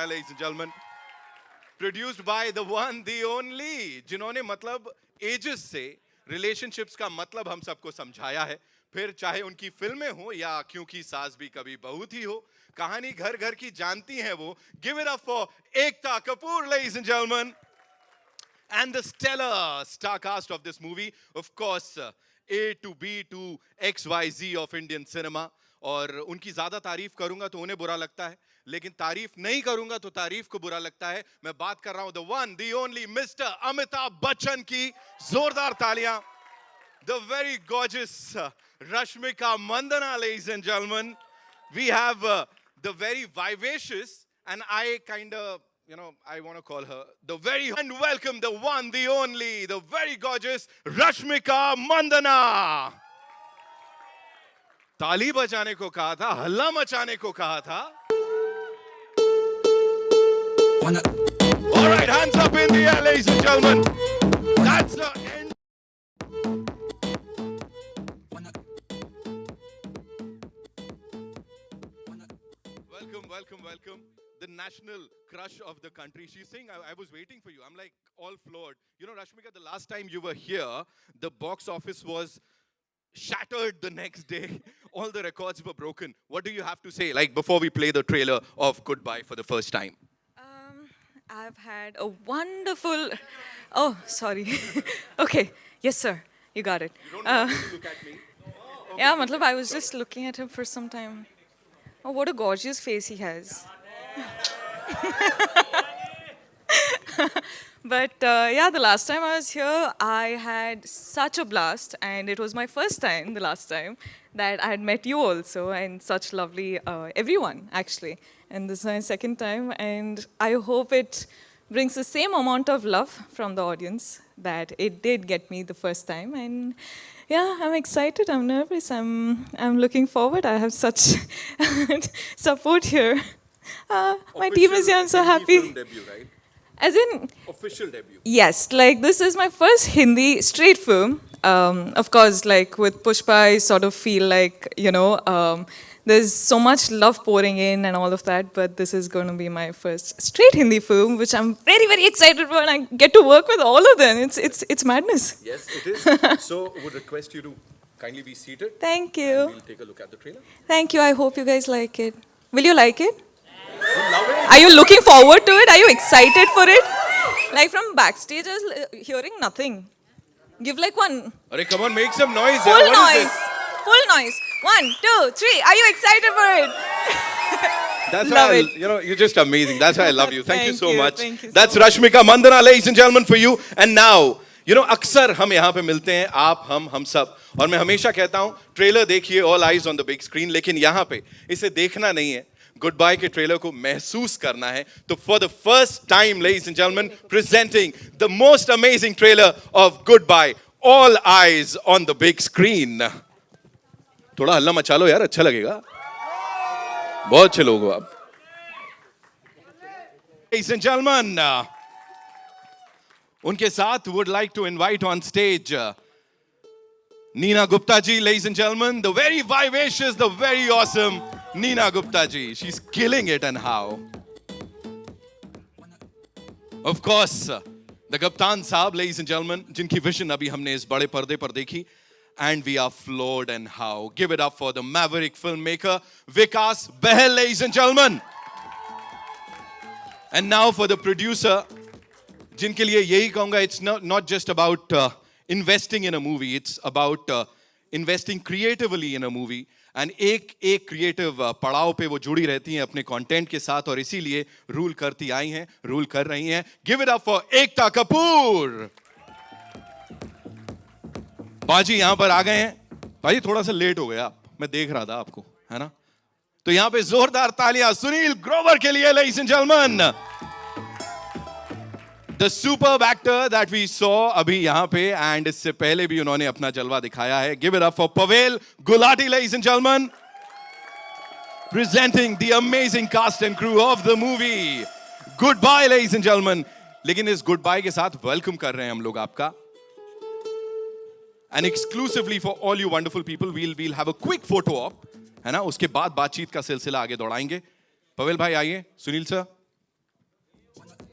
ladies and gentlemen, produced by the one, the only, जिन्होंने मतलब ages से relationships का मतलब हम सबको समझाया है, फिर चाहे उनकी फिल्में हो या क्योंकि सास भी कभी बहू थी हो, कहानी घर घर की जानती हैं वो. Give it up for Ekta Kapoor, ladies and gentlemen, and the stellar star cast of this movie, of course, A to B to XYZ of Indian cinema. और उनकी ज्यादा तारीफ करूंगा तो उन्हें बुरा लगता है, लेकिन तारीफ नहीं करूंगा तो तारीफ को बुरा लगता है. मैं बात कर रहा हूं the one, the only Mr. Amitabh Bachchan की. जोरदार तालियां. The very gorgeous Rashmika Mandanna, ladies and gentlemen. We have the very vivacious, and I kind of, I want to call her the very, and welcome the one, the only, the very gorgeous Rashmika Mandanna. ताली बजाने को कहा था, हल्ला मचाने को कहा था. All right, hands up in the air, ladies and gentlemen. That's the end. Welcome. The national crush of the country. She's saying, I was waiting for you. I'm like all floored. Rashmika, the last time you were here, the box office was shattered the next day. All the records were broken. What do you have to say, like before we play the trailer of Goodbye for the first time? I've had a wonderful... Oh, sorry. Okay. Yes, sir. You got it. You don't have to look at me. Okay. Yeah, matlab, I was just looking at him for some time. Oh, what a gorgeous face he has. But yeah, the last time I was here, I had such a blast, and it was my first time, the last time, that I had met you also, and such lovely everyone, actually. And this is my second time, and I hope it brings the same amount of love from the audience that it did get me the first time. And yeah, I'm excited, I'm nervous, I'm looking forward. I have such support here. My team is here, I'm so happy. Film debut, right? As in... Official debut. Yes, like this is my first Hindi straight film. Of course, like with Pushpa, I sort of feel like, there's so much love pouring in and all of that, but this is going to be my first straight Hindi film, which I'm very, very excited for, and I get to work with all of them. It's madness. Yes, it is. So, would request you to kindly be seated. Thank you. And we'll take a look at the trailer. Thank you. I hope you guys like it. Will you like it? We love it. Are you looking forward to it? Are you excited for it? Like from backstage, I was hearing nothing. Give like one. Arey, come on, make some noise. Full What noise. is this? Full noise. 1, 2, 3. Are you excited for it? That's Love why it. you're just amazing. That's why I love you. Thank you so much. Thank you so That's much. Rashmika Mandanna, ladies and gentlemen, for you. And now, अक्सर हम यहाँ पे मिलते हैं, आप हम सब, और मैं हमेशा कहता हूँ ट्रेलर देखिए, all eyes on the big screen, लेकिन यहाँ पे इसे देखना नहीं है, Goodbye के ट्रेलर को महसूस करना है. तो for the first time, ladies and gentlemen, presenting the most amazing trailer of Goodbye, all eyes on the big screen. थोड़ा हल्ला मचा लो यार, अच्छा लगेगा. बहुत अच्छे लोग हो आप. Ladies and gentlemen, उनके साथ would like to invite on stage Neena Gupta ji, ladies and gentlemen, the very vivacious, the very awesome Neena Gupta ji. She's killing it, and how? Of course, the Guptan Saab, ladies and gentlemen, जिनकी vision अभी हमने इस बड़े पर्दे पर देखी, and we are floored, and how? Give it up for the maverick filmmaker Vikas, Bahl, ladies and gentlemen. And now for the producer, जिनके लिए यही कहूँगा, it's not just about investing in a movie, it's about investing creatively in a movie. And एक creative पड़ाव पे वो जुड़ी रहती हैं अपने content के साथ, और इसीलिए रूल करती आई हैं, रूल कर रही हैं. Give it up for Ekta Kapoor. बाजी यहाँ पर आ गए हैं. भाई थोड़ा सा लेट हो गया आप, मैं देख रहा था आपको, है ना? तो यहाँ पे जोरदार तालियां सुनील ग्रोवर के लिए, ladies and gentlemen. The superb actor that we saw अभी यहाँ पे, and इससे पहले भी उन्होंने अपना जलवा दिखाया है. Give it up for Pavail, Gulati, ladies and gentlemen. Presenting the amazing cast and crew of the movie. Goodbye, ladies and gentlemen. लेकिन इस Goodbye के साथ welcome कर रहे हैं हम लोग आपका. And exclusively for all you wonderful people, we'll have a quick photo op, है ना? उसके बाद बातचीत का सिलसिला आगे दौड़ाएंगे. पवेल भाई आइए, सुनील सर.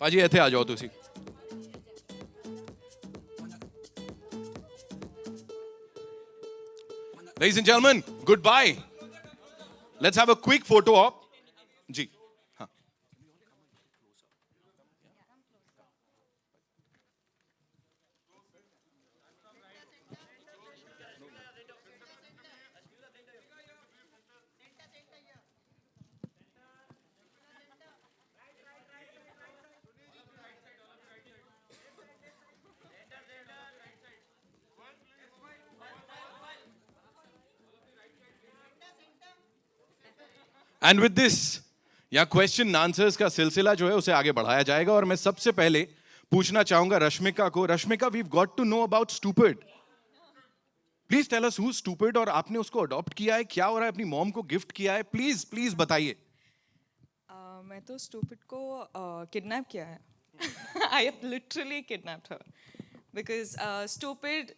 ਭਾਜੀ ਇੱਥੇ ਆ ਜਾਓ ਤੁਸੀਂ। Ladies and gentlemen, goodbye. Let's have a quick photo op. जी हाँ। एंड विद दिस या क्वेश्चन आंसर्स का सिलसिला जो है उसे आगे बढ़ाया जाएगा और मैं सबसे पहले पूछना चाहूंगा रश्मिका को। Rashmika, we got to know about stupid. Please tell us who stupid और आपने उसको अडॉप्ट किया है, क्या हो रहा है, अपनी मॉम को गिफ्ट किया है, प्लीज प्लीज बताइए। मैं तो स्टूपिड को किडनैप किया है. I have literally kidnapped her because stupid.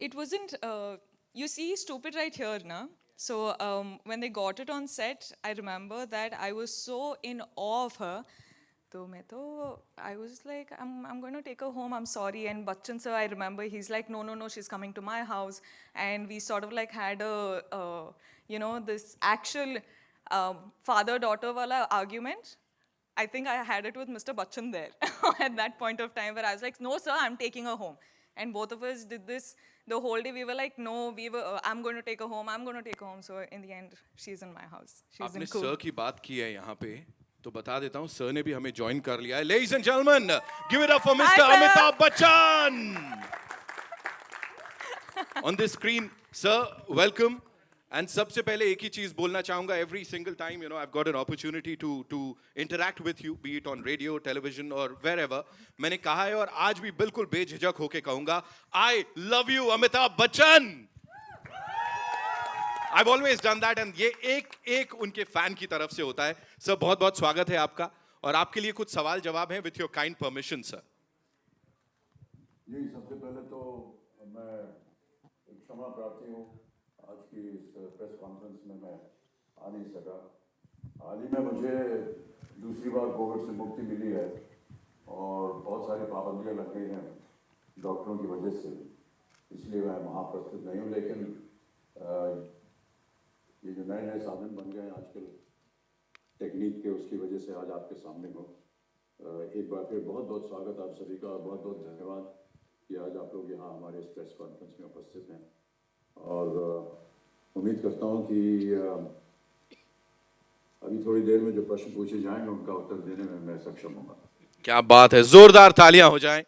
It wasn't. You see, stupid right here, na. So when they got it on set, I remember that I was so in awe of her. So I was like, I'm going to take her home. I'm sorry. And Bachchan sir, I remember, he's like, no, she's coming to my house. And we sort of like had a, this actual father-daughter wala argument. I think I had it with Mr. Bachchan there at that point of time where I was like, no, sir, I'm taking her home. And both of us did this the whole day. We were like, no, I'm going to take her home. I'm going to take her home. So in the end, she's in my house. She's in आपने cool. Sir की बात की है यहाँ पे, तो बता देता हूँ सर ने भी हमें ज्वाइन कर लिया है. Ladies and gentlemen, give it up for Mr. Hi, sir. Amitabh Bachchan. On this screen, sir, welcome. And सबसे पहले एक ही चीज बोलना चाहूंगा. Every single time, I've got an opportunity to interact with you, be it on radio, television, or wherever. मैंने कहा है और आज भी बिल्कुल बेझिझक होके कहूंगा, I love you, Amitabh Bachchan. I've always done that, and ये एक उनके फैन की तरफ से होता है. सर, बहुत बहुत स्वागत है आपका, और आपके लिए कुछ सवाल जवाब हैं with your kind permission, sir. जी, सबसे पहले तो मैं क्षमा प्रार्थी हूँ, आज की इस प्रेस कॉन्फ्रेंस में मैं आ नहीं सका. हाल ही में मुझे दूसरी बार कोविड से मुक्ति मिली है और बहुत सारी पाबंदियां लग गई हैं डॉक्टरों की वजह से, इसलिए मैं वहाँ प्रस्तुत नहीं हूँ. लेकिन ये जो नए साधन बन गए हैं आजकल टेक्निक के, उसकी वजह से आज आपके सामने हूँ. एक बार फिर बहुत बहुत स्वागत आप सभी का, और बहुत बहुत धन्यवाद कि आज आप लोग यहाँ हमारे इस प्रेस कॉन्फ्रेंस में उपस्थित हैं. और उम्मीद करता हूँ कि अभी थोड़ी देर में जो प्रश्न पूछे जाएंगे उनका उत्तर देने में मैं सक्षम होगा. क्या बात है, जोरदार तालियां हो जाएं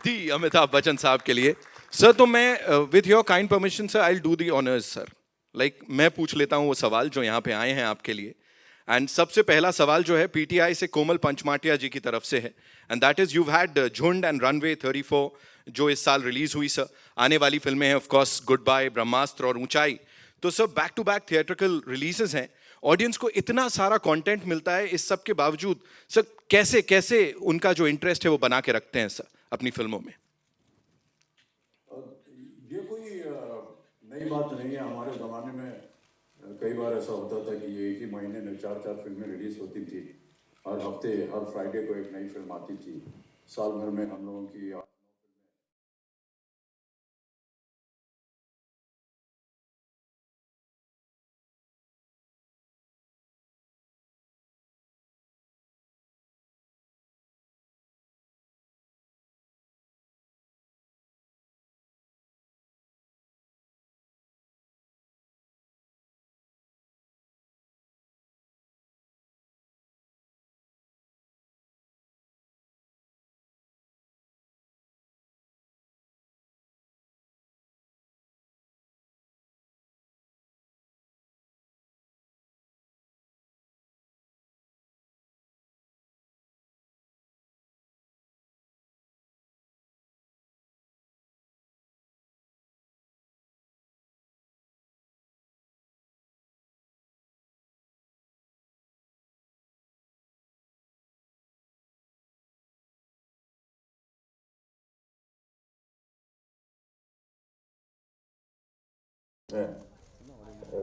दी अमिताभ बच्चन साहब के लिए. सर, तो मैं with your kind permission sir, I will do the honours sir. मैं पूछ लेता हूँ वो सवाल जो यहाँ पे आए हैं आपके लिए. एंड सबसे पहला सवाल जो है पीटीआई से कोमल पंचमाटिया जी की तरफ से है, and that is you've had झुंड एंड रनवे 34 जो इस साल रिलीज हुई सर. आने वाली फिल्में हैं of course goodbye, Brahmastra और ऊंचाई. तो sir, back to back theatrical releases हैं, ऑडियंस को इतना सारा कंटेंट मिलता है, इस सब के बावजूद सर कैसे कैसे उनका जो इंटरेस्ट है वो बना के रखते हैं सर अपनी फिल्मों में? ये कोई नई बात नहीं है. हमारे ज़माने में कई बार ऐसा होता था कि ये एक ही महीने में 4 फिल्में रिलीज होती थी. हर हफ्ते, हर फ्राइडे को एक नई फिल्म आती थी. साल भर में हम लोगों की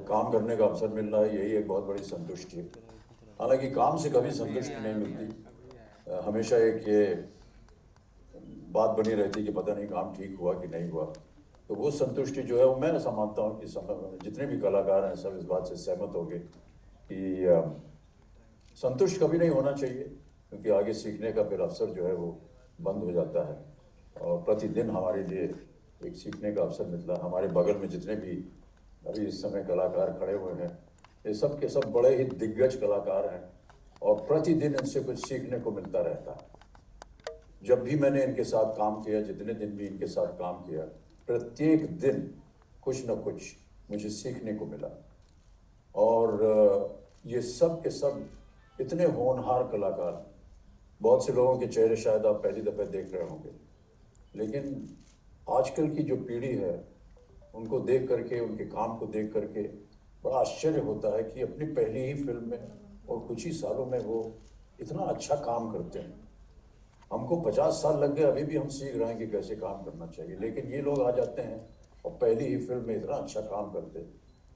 काम करने का अवसर मिल रहा है, यही एक बहुत बड़ी संतुष्टि है. हालांकि काम से कभी संतुष्टि नहीं मिलती, हमेशा एक ये बात बनी रहती कि पता नहीं काम ठीक हुआ कि नहीं हुआ। तो वो संतुष्टि जो है वो मैं ऐसा मानता हूँ कि जितने भी कलाकार हैं सब इस बात से सहमत हो गए कि संतुष्ट कभी नहीं होना चाहिए, क्योंकि आगे सीखने का फिर अवसर जो है वो बंद हो जाता है। और प्रतिदिन हमारे लिए एक सीखने का अवसर मिलता है। हमारे बगल में जितने भी अभी इस समय कलाकार खड़े हुए हैं, ये सब के सब बड़े ही दिग्गज कलाकार हैं और प्रतिदिन इनसे कुछ सीखने को मिलता रहता है। जब भी मैंने इनके साथ काम किया, जितने दिन भी इनके साथ काम किया, प्रत्येक दिन कुछ न कुछ मुझे सीखने को मिला। और ये सब के सब इतने होनहार कलाकार, बहुत से लोगों के चेहरे शायद आप पहली दफ़े देख रहे होंगे, लेकिन आजकल की जो पीढ़ी है उनको देख करके, उनके काम को देख करके बड़ा आश्चर्य होता है कि अपनी पहली ही फिल्म में और कुछ ही सालों में वो इतना अच्छा काम करते हैं। हमको 50 साल लग गए, अभी भी हम सीख रहे हैं कि कैसे काम करना चाहिए, लेकिन ये लोग आ जाते हैं और पहली ही फिल्म में इतना अच्छा काम करते हैं,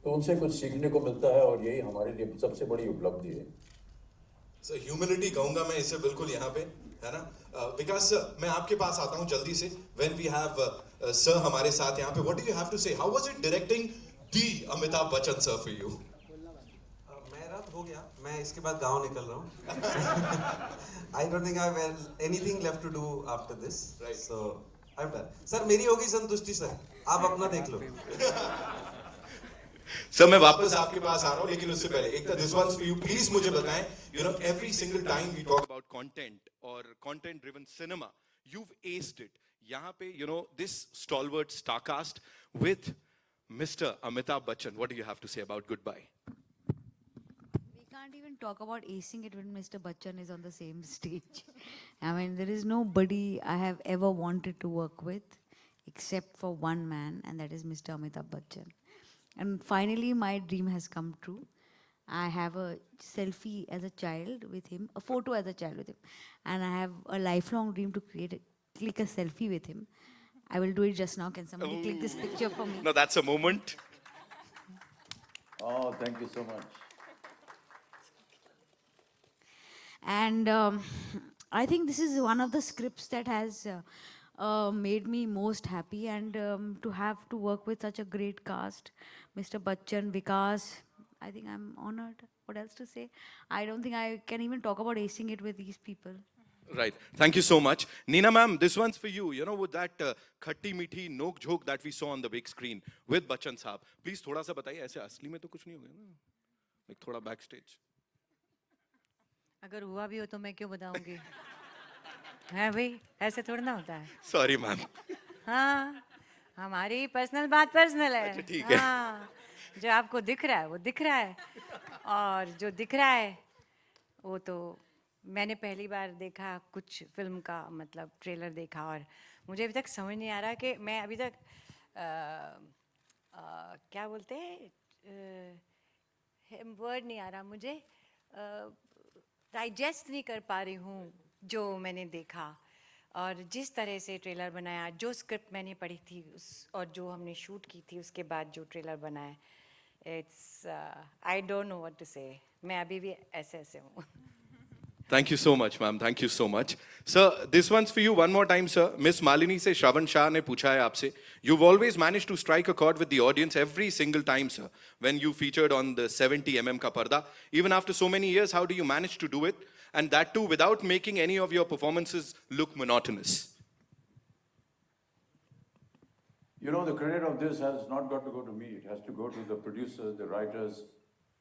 तो उनसे कुछ सीखने को मिलता है और यही हमारे लिए सबसे बड़ी उपलब्धि है। सर ह्यूमिलिटी कहूंगा मैं इसे बिल्कुल यहाँ पे, है ना। विकास सर, मैं आपके पास आता हूँ जल्दी से। व्हेन वी हैव सर हमारे साथ यहाँ पे, what do you have to say, how was it directing the Amitabh Bachchan sir for you? मेरा तो हो गया, मैं इसके बाद गांव निकल रहा हूँ। I don't think I have anything left to do after this, so I am done. Sir मेरी होगी संतुष्टि सर, आप अपना देख लो। सर मैं वापस आपके पास आ रहा हूं, लेकिन उससे पहले Ekta, this one's for you. Please मुझे बताएं, you know every single time we talk about content और content driven cinema, you've aced it. यहाँ पे you know this stalwart star cast with Mr. Amitabh Bachchan, what do you have to say about Goodbye? We can't even talk about acing it when Mr. Bachchan is on the same stage. I mean, there is nobody I have ever wanted to work with except for one man, and that is Mr. Amitabh Bachchan. And finally, my dream has come true. I have a selfie as a child with him, a photo as a child with him, and I have a lifelong dream to click a selfie with him. I will do it just now. Can somebody click this picture for me? No, that's a moment. Oh, thank you so much. And I think this is one of the scripts that has made me most happy, and to have to work with such a great cast, Mr. Bachchan, Vikas, I think I'm honored. What else to say? I don't think I can even talk about acing it with these people. Right. Thank you so much. Neena ma'am, this one's for you. You know, with that khatti meethi nok jhok that we saw on the big screen with Bachchan साहब, please थोड़ा सा बताइए, ऐसे असली में तो कुछ नहीं हो गया ना? Like थोड़ा backstage. अगर हुआ भी हो तो मैं क्यों बताऊंगी? है भाई, ऐसे थोड़ा ना होता है। Sorry ma'am. हाँ, हमारी पर्सनल बात पर्सनल है। अच्छा, ठीक है। हाँ, जो आपको दिख रहा है वो दिख रहा है, और जो दिख रहा है वो तो मैंने पहली बार देखा कुछ फिल्म का, मतलब ट्रेलर देखा, और मुझे अभी तक समझ नहीं आ रहा कि मैं अभी तक क्या बोलते हैं, वर्ड नहीं आ रहा मुझे, डाइजेस्ट नहीं कर पा रही हूँ जो मैंने देखा, और जिस तरह से ट्रेलर बनाया, जो स्क्रिप्ट मैंने पढ़ी थी और जो हमने शूट की थी उसके बाद जो ट्रेलर बनाया, it's I don't know what to say. मैं अभी भी ऐसे ऐसे हूँ। Thank you so much, ma'am. Thank you so much. Sir, this one's for you one more time, sir. Miss Malini से श्रवण शाह ने पूछा है आपसे. You've always managed to strike a chord with the audience every single time, sir. When you featured on the 70 ka parda, even after so many years, how do you manage to do it? And that too without making any of your performances look monotonous. You know, the credit of this has not got to go to me. It has to go to the producers, the writers,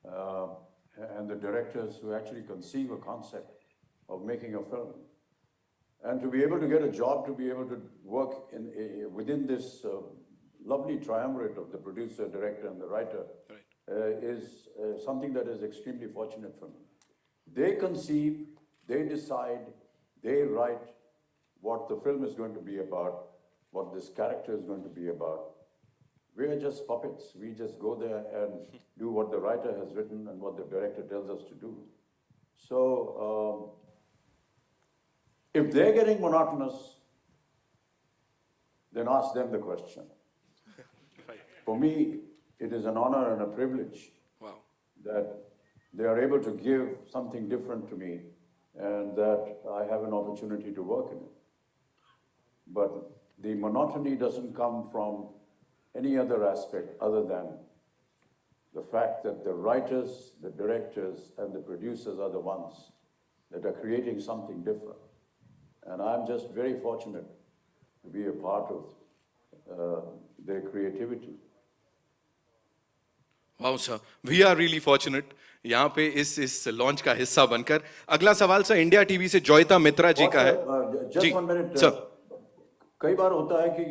and the directors who actually conceive a concept of making a film. And to be able to get a job, to be able to work within this lovely triumvirate of the producer, director, and the writer, is something that is extremely fortunate for me. They conceive, they decide, they write what the film is going to be about, what this character is going to be about. We are just puppets. We just go there and do what the writer has written and what the director tells us to do. So, if they're getting monotonous, then ask them the question. Right. For me, it is an honor and a privilege Wow. that they are able to give something different to me and that I have an opportunity to work in it. But the monotony doesn't come from any other aspect other than the fact that the writers, the directors, and the producers are the ones that are creating something different. And I'm just very fortunate to be a part of their creativity. Wow sir, we are really fortunate यहाँ पे इस launch का हिस्सा बनकर। अगला सवाल sir India TV से जोयता मित्रा जी का है। Just जी 1 minute. सर। कई बार होता है कि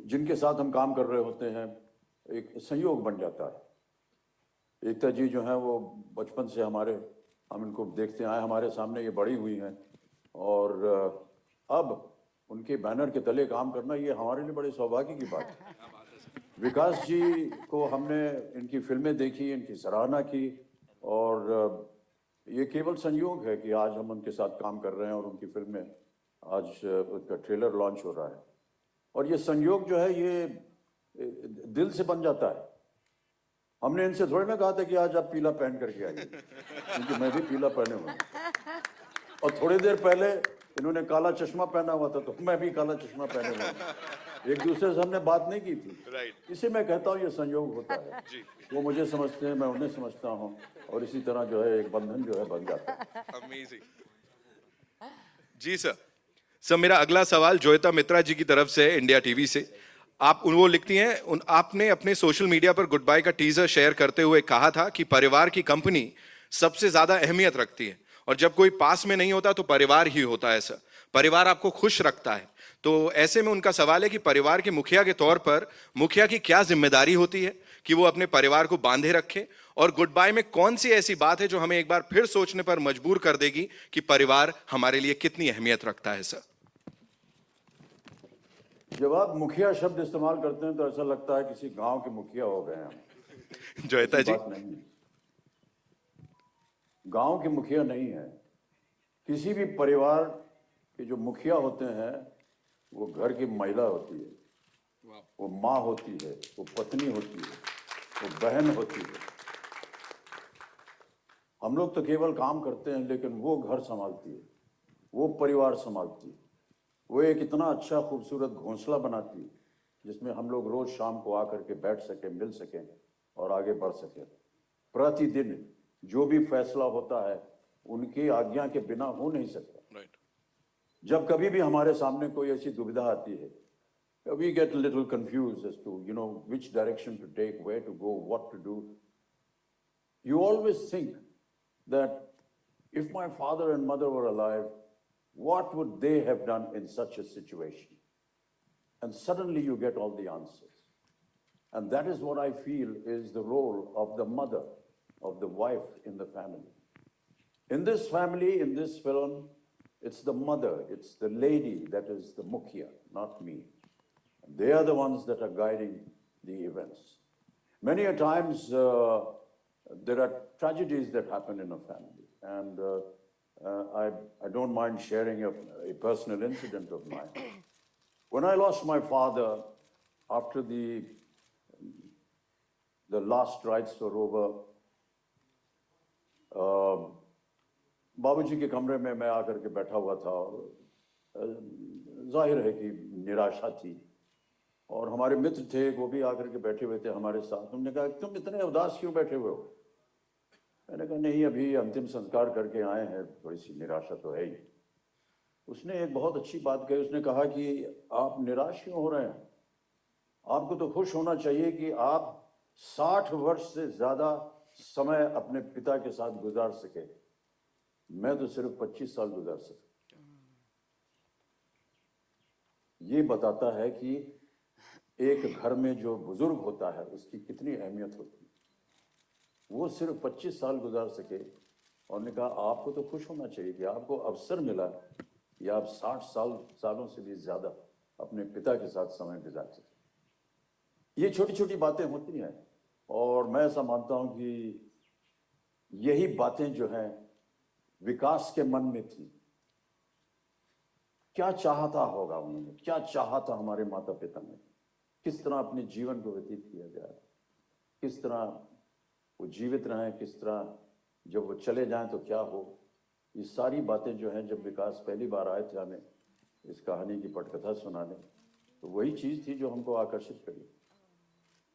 जिनके साथ हम काम कर रहे होते हैं एक संयोग बन जाता है। एकता जी जो हैं वो बचपन से हम इनको देखते आए, हमारे सामने ये बड़ी हुई हैं और अब उनके बैनर के तले काम करना ये हमारे लिए बड़े सौभाग्य की बात है। विकास जी को हमने इनकी फिल्में देखी, इनकी सराहना की और ये केवल संयोग है कि आज हम उनके साथ काम कर रहे हैं और उनकी फिल्में आज उसका ट्रेलर लॉन्च हो रहा है। और ये संयोग जो है ये दिल से बन जाता है। हमने इनसे थोड़ी ना कहा था कि आज आप पीला पहन करके आइए, क्योंकि मैं भी पीला पहने हुआ हूं। और थोड़ी देर पहले इन्होंने काला चश्मा पहना हुआ था तो मैं भी काला चश्मा पहने हुआ हूं। एक दूसरे से हमने बात नहीं की थी। इसे मैं कहता हूँ ये संयोग होता है। वो मुझे समझते हैं, मैं उन्हें समझता हूँ और इसी तरह जो है एक बंधन जो है बन जाता है। अमेजिंग। जी सर। सर मेरा अगला सवाल जोयता मित्रा जी की तरफ से इंडिया टीवी से। आप वो लिखती हैं, आपने अपने सोशल मीडिया पर गुड बाय का टीजर शेयर करते हुए कहा था कि परिवार की कंपनी सबसे ज्यादा अहमियत रखती है और जब कोई पास में नहीं होता तो परिवार ही होता है। सर परिवार आपको खुश रखता है, तो ऐसे में उनका सवाल है कि परिवार के मुखिया के तौर पर मुखिया की क्या जिम्मेदारी होती है कि वो अपने परिवार को बांधे रखे, और गुड बाय में कौन सी ऐसी बात है जो हमें एक बार फिर सोचने पर मजबूर कर देगी कि परिवार हमारे लिए कितनी अहमियत रखता है। सर जब आप मुखिया शब्द इस्तेमाल करते हैं तो ऐसा लगता है किसी गांव के मुखिया हो गए हम। जोयता जी बात नहीं, गांव के मुखिया नहीं है। किसी भी परिवार के जो मुखिया होते हैं वो घर की महिला होती है, वो माँ होती है, वो पत्नी होती है, वो बहन होती है। हम लोग तो केवल काम करते हैं लेकिन वो घर संभालती है, वो परिवार संभालती है। वो एक इतना अच्छा खूबसूरत घोंसला बनाती है जिसमें हम लोग रोज शाम को आकर के बैठ सकें, मिल सकें और आगे बढ़ सकें। प्रतिदिन जो भी फैसला होता है उनकी आज्ञा के बिना हो नहीं सकता। जब कभी भी हमारे सामने कोई ऐसी दुविधा आती है, we get a little confused as to, which direction to take, where to go, what to do. You always think that if my father and mother were alive, what would they have done in such a situation? And suddenly you get all the answers. And that is what I feel is the role of the mother, of the wife in the family. In this family, in this film, it's the mother, it's the lady that is the mukhya, not me. They are the ones that are guiding the events. Many a times, there are tragedies that happen in a family. And I don't mind sharing a personal incident of mine. When I lost my father, after the last rites were over, बाबूजी के कमरे में मैं आकर के बैठा हुआ था और जाहिर है कि निराशा थी। और हमारे मित्र थे, वो भी आकर के बैठे हुए थे हमारे साथ। उन्होंने कहा तुम इतने उदास क्यों बैठे हुए हो? मैंने कहा नहीं, अभी अंतिम संस्कार करके आए हैं, थोड़ी सी निराशा तो है ही। उसने एक बहुत अच्छी बात कही। उसने कहा कि आप निराश क्यों हो रहे हैं? आपको तो खुश होना चाहिए कि आप 60 वर्ष से ज्यादा समय अपने पिता के साथ गुजार सके। मैं तो सिर्फ 25 साल गुजार सका। ये बताता है कि एक घर में जो बुजुर्ग होता है उसकी कितनी अहमियत होती है। वो सिर्फ 25 साल गुजार सके और ने कहा आपको तो खुश होना चाहिए कि आपको अवसर मिला कि आप 60 सालों से भी ज्यादा अपने पिता के साथ समय गुजार सके। ये छोटी छोटी बातें होती हैं और मैं ऐसा मानता हूं कि यही बातें जो हैं विकास के मन में थी। क्या चाहता होगा उन्होंने, क्या चाहा था हमारे माता पिता ने, किस तरह अपने जीवन को व्यतीत किया जाए, किस तरह वो जीवित रहें, किस तरह जब वो चले जाएं तो क्या हो। ये सारी बातें जो हैं, जब विकास पहली बार आए थे हमें इस कहानी की पटकथा सुनाने, तो वही चीज़ थी जो हमको आकर्षित करी,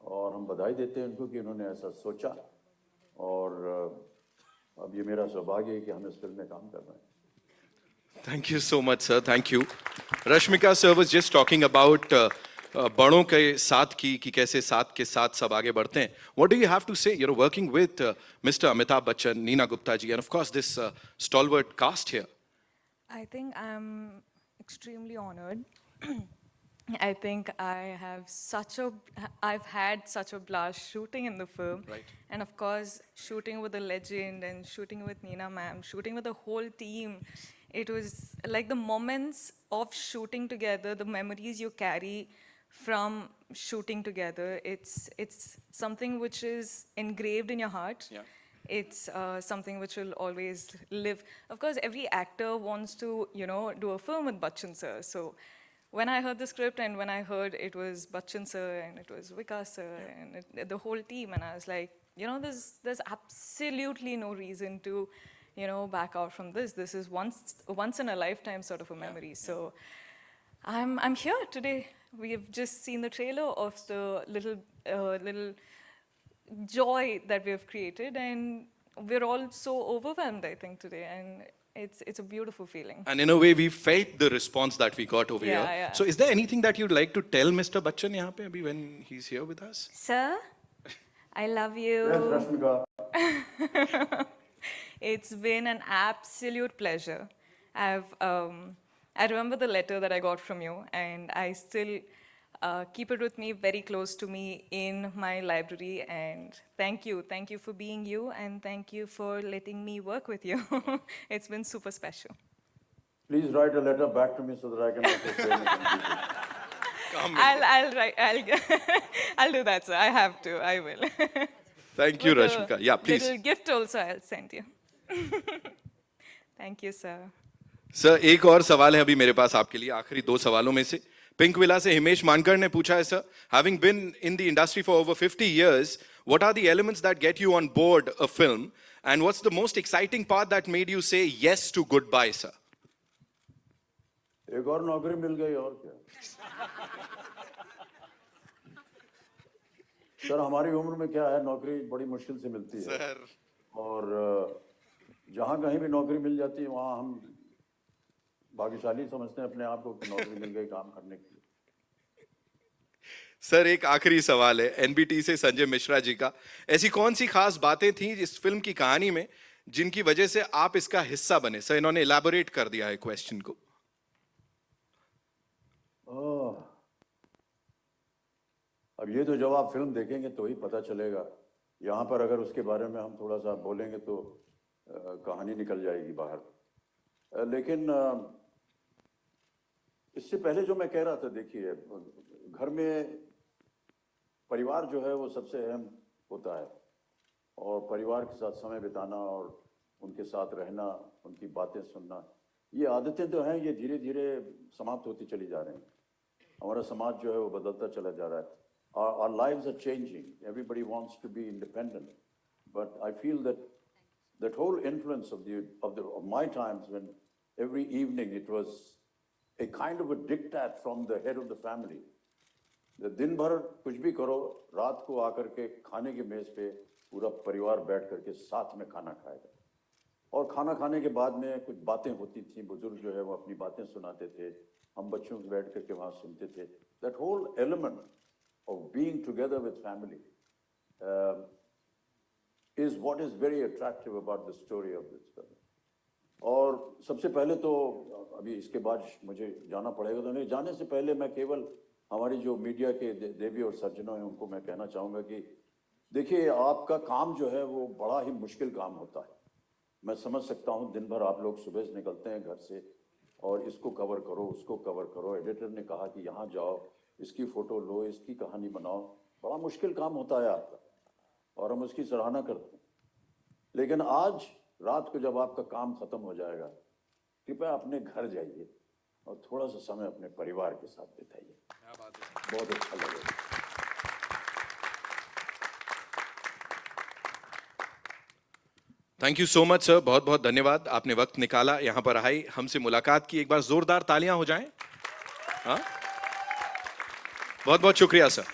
और हम बधाई देते हैं उनको कि उन्होंने ऐसा सोचा, और अब ये मेरा सौभाग्य है कि हम इस फिल्म में काम कर रहे हैं. Thank you so much, sir. Thank you. Rashmika sir was just talking about बड़ों के साथ कि कैसे साथ के साथ सब आगे बढ़ते हैं. What do you have to say? You're working with Mr. Amitabh Bachchan, Neena Gupta ji, and of course this stalwart cast here. I think I'm extremely honored. I think I've had such a blast shooting in the film. Right. And of course, shooting with a legend and shooting with Neena ma'am, shooting with the whole team. It was like the moments of shooting together, the memories you carry from shooting together. It's something which is engraved in your heart. Yeah. It's something which will always live. Of course, every actor wants to, do a film with Bachchan sir. So when I heard the script and when I heard it was Bachchan sir and it was Vikas sir and the whole team, and I was like, there's absolutely no reason to, back out from this. This is once in a lifetime sort of a memory. So I'm here today. We have just seen the trailer of the little joy that we have created, and we're all so overwhelmed, I think, today, and it's a beautiful feeling. And in a way, we felt the response that we got over Yeah, here. yeah. So is there anything that you'd like to tell Mr. Bachchan यहाँ पे अभी when he's here with us? Sir, I love you. Yes, Rashmika. It's been an absolute pleasure. I remember the letter that I got from you, and I still keep it with me, very close to me in my library. And thank you for being you, and thank you for letting me work with you. It's been super special. Please write a letter back to me so that I can also say anything. I'll do that, sir. I have to. I will. Thank you, With a Rashmika. Yeah, please. Little gift also I'll send you. Thank you, sir. Sir एक और सवाल है अभी मेरे पास आपके लिए, आखिरी दो सवालों में से. पिंक विला से हिमेश मानकर ने पूछा है, sir, having been in the industry for over 50 years, what are the elements that get you on board a film, and what's the most exciting part that made you say yes to Goodbye, sir? एक और नौकरी मिल गई, और क्या. Sir, हमारी उम्र में क्या है, नौकरी बड़ी मुश्किल से मिलती है. सर. और जहाँ कहीं भी नौकरी मिल जाती है वहाँ हम भाग्यशाली समझते हैं अपने आप को कि नौकरी मिल गई काम करने के लिए. सर एक आखिरी सवाल है एनबीटी से संजय मिश्रा जी का. ऐसी कौन सी खास बातें थी इस फिल्म की कहानी में जिनकी वजह से आप इसका हिस्सा बने? सर इन्होंने इलैबोरेट कर दिया है क्वेश्चन को. अब ये तो जब आप फिल्म देखेंगे तो ही पता चलेगा. यहाँ पर अगर उसके बारे में हम थोड़ा सा बोलेंगे तो कहानी निकल जाएगी बाहर. लेकिन इससे पहले जो मैं कह रहा था, देखिए, घर में परिवार जो है वो सबसे अहम होता है, और परिवार के साथ समय बिताना और उनके साथ रहना, उनकी बातें सुनना, ये आदतें तो हैं, ये धीरे धीरे समाप्त होती चली जा रही हैं. हमारा समाज जो है वो बदलता चला जा रहा है. Our lives are changing. Everybody wants to be independent, but I feel that whole influence of my times, when every evening it was a kind of a diktat from the head of the family. दिन भर कुछ भी करो, रात को आकर के खाने के मेज पे पूरा परिवार बैठ करके साथ में खाना खाएगा, और खाना खाने के बाद में कुछ बातें होती थी, बुजुर्ग जो है वो अपनी बातें सुनाते थे, हम बच्चों को बैठ करके वहाँ सुनते थे. That whole element of being together with family is what is very attractive about the story of this film. और सबसे पहले तो अभी इसके बाद मुझे जाना पड़ेगा, तो नहीं जाने से पहले मैं केवल हमारी जो मीडिया के देवी और सज्जनों हैं उनको मैं कहना चाहूँगा कि देखिए, आपका काम जो है वो बड़ा ही मुश्किल काम होता है. मैं समझ सकता हूँ, दिन भर आप लोग सुबह से निकलते हैं घर से और इसको कवर करो, उसको कवर करो, एडिटर ने कहा कि यहाँ जाओ, इसकी फ़ोटो लो, इसकी कहानी बनाओ, बड़ा मुश्किल काम होता है आपका, और हम उसकी सराहना करते हैं. लेकिन आज रात को जब आपका काम ख़त्म हो जाएगा, कृपया अपने घर जाइए और थोड़ा सा समय अपने परिवार के साथ बिताइए. बहुत अच्छा लगेगा. Thank you so much sir, बहुत बहुत धन्यवाद, आपने वक्त निकाला, यहाँ पर आए, हमसे मुलाकात की। एक बार जोरदार तालियां हो जाएं। हाँ, बहुत बहुत शुक्रिया sir.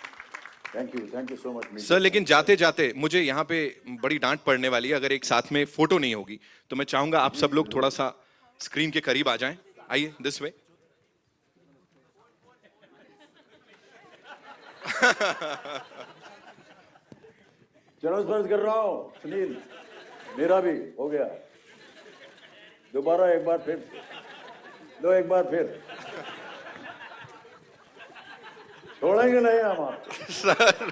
Thank you so much sir लेकिन जाते जाते मुझे यहाँ पे बड़ी डांट पड़ने वाली है अगर एक साथ में फोटो नहीं होगी, तो मैं चाहूंगा आप सब लोग थोड़ा सा स्क्रीन के करीब आ जाएं। आइए दिस वे। चलो फर्ज कर रहा हूँ सुनील, मेरा भी हो गया। दोबारा एक बार फिर, लो एक बार फिर, छोड़ेंगे नहीं हम आपको। Sir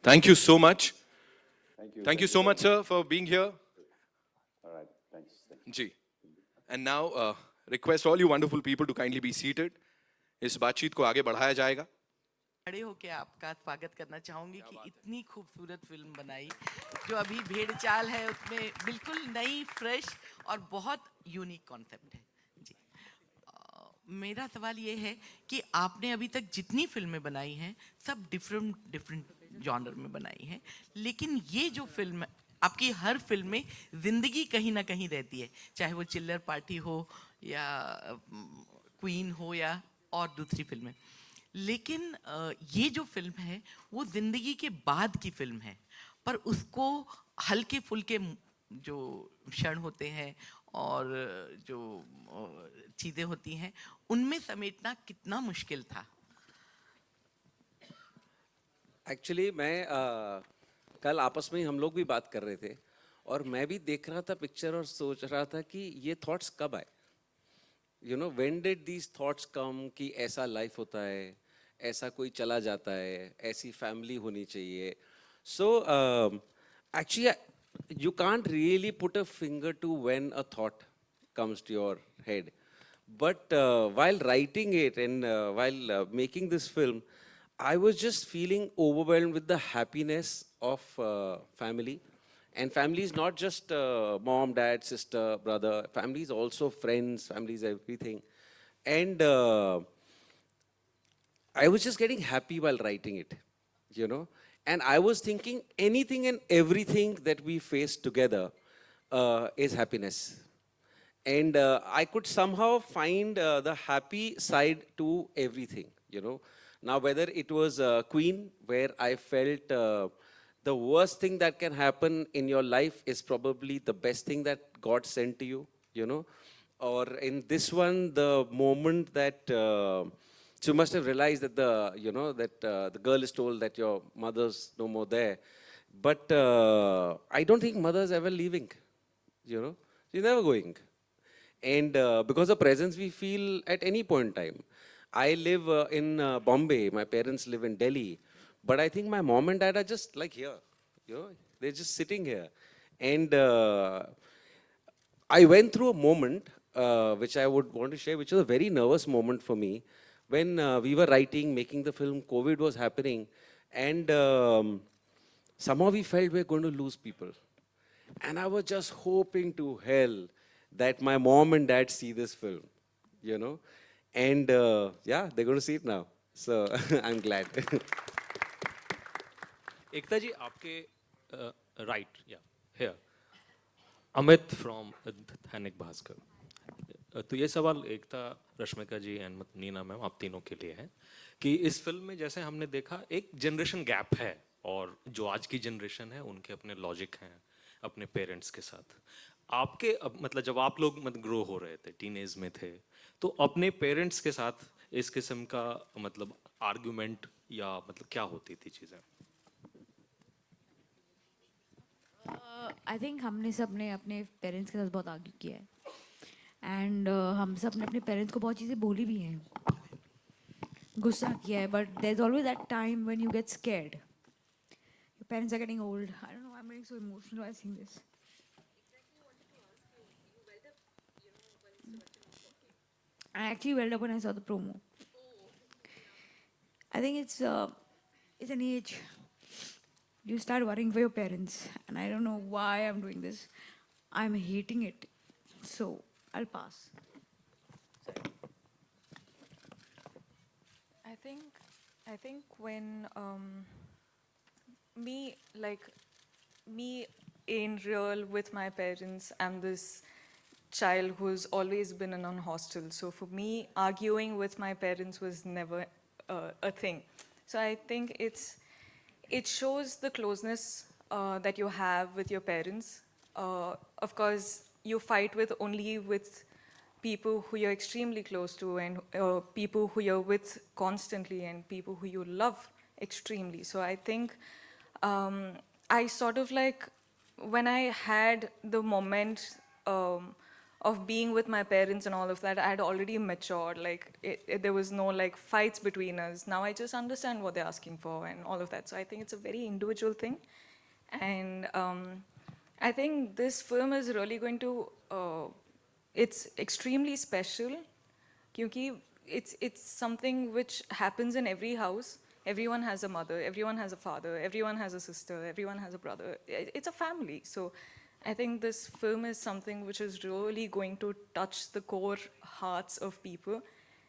thank you so much, thank you so much sir for being here. All right, thanks. जी, and now request all you wonderful people to kindly be seated. इस बातचीत को आगे बढ़ाया जाएगा। खड़े होके आपका स्वागत करना चाहूंगी कि इतनी खूबसूरत फिल्म बनाई, जो अभी भेड़ चाल है उसमें बिल्कुल नई, फ्रेश और बहुत यूनिक कॉन्सेप्ट है। जी, मेरा सवाल ये है कि आपने अभी तक जितनी फिल्में बनाई हैं सब डिफरेंट डिफरेंट जॉनर में बनाई हैं, लेकिन ये जो फिल्म, आपकी हर फिल्म में जिंदगी कहीं ना कहीं रहती है, चाहे वो चिल्लर पार्टी हो या क्वीन हो या और दूसरी फिल्में। लेकिन ये जो फिल्म है वो जिंदगी के बाद की फिल्म है, पर उसको हल्के फुल्के जो क्षण होते हैं और जो चीज़ें होती हैं उनमें समेटना कितना मुश्किल था? एक्चुअली मैं कल आपस में ही हम लोग भी बात कर रहे थे और मैं भी देख रहा था पिक्चर और सोच रहा था कि ये थॉट्स कब आए, you know, when did these thoughts come कि ऐसा लाइफ होता है, ऐसा कोई चला जाता है, ऐसी फैमिली होनी चाहिए। So actually you can't really put a finger to when a thought comes to your head, but while writing it and while making this film, I was just feeling overwhelmed with the happiness of family. And family is not just mom, dad, sister, brother. Family is also friends, family is everything. And I was just getting happy while writing it, you know. And I was thinking anything and everything that we face together is happiness. And I could somehow find the happy side to everything, you know. Now, whether it was Queen, where I felt the worst thing that can happen in your life is probably the best thing that God sent to you know. Or in this one, the moment that so you must have realized that the girl is told that your mother's no more there. But I don't think mother's ever leaving, you know. She's never going. And because of presence we feel at any point in time. I live in Bombay, my parents live in Delhi, but I think my mom and dad are just like here, you know, they're just sitting here. And I went through a moment which I would want to share, which was a very nervous moment for me. When we were writing, making the film, COVID was happening, and somehow we felt we were going to lose people. And I was just hoping to hell that my mom and dad see this film, you know. And yeah, they're going to see it now. So I'm glad. एकता जी आपके right या here Amit from Dainik Bhaskar. तो ये सवाल एकता, रश्मिका जी and Neena ma'am, आप तीनों के लिए है कि इस फिल्म में जैसे हमने देखा एक जनरेशन गैप है और जो आज की जनरेशन है उनके अपने लॉजिक हैं अपने पेरेंट्स के साथ। आपके मतलब जब आप लोग ग्रो हो रहे थे, टीनेज में थे, तो अपने पेरेंट्स के साथ इस किस्म का मतलब आर्गुमेंट या मतलब क्या होती थी चीज़ें? आई थिंक हमने सब ने अपने पेरेंट्स के साथ बहुत आर्ग्यू किया है एंड हम सब ने अपने पेरेंट्स को बहुत चीज़ें बोली भी हैं, गुस्सा किया है, but there is always that time when you get scared. Your parents are getting old. I don't know, I'm getting so emotional while seeing this. I actually welled up when I saw the promo. I think it's an age. You start worrying for your parents, and I don't know why I'm doing this. I'm hating it, so I'll pass. I think, I think when me like me in real with my parents, I'm this child who's always been in a hostel. So for me, arguing with my parents was never a thing. So I think it shows the closeness that you have with your parents. Of course, you fight with only with people who you're extremely close to, and people who you're with constantly, and people who you love extremely. So I think I sort of like, when I had the moment of being with my parents and all of that, I had already matured. Like there was no like fights between us. Now I just understand what they're asking for and all of that. So I think it's a very individual thing, and I think this film is really going to. It's extremely special, because it's something which happens in every house. Everyone has a mother, everyone has a father, everyone has a sister, everyone has a brother. It's a family. So I think this film is something which is really going to touch the core hearts of people.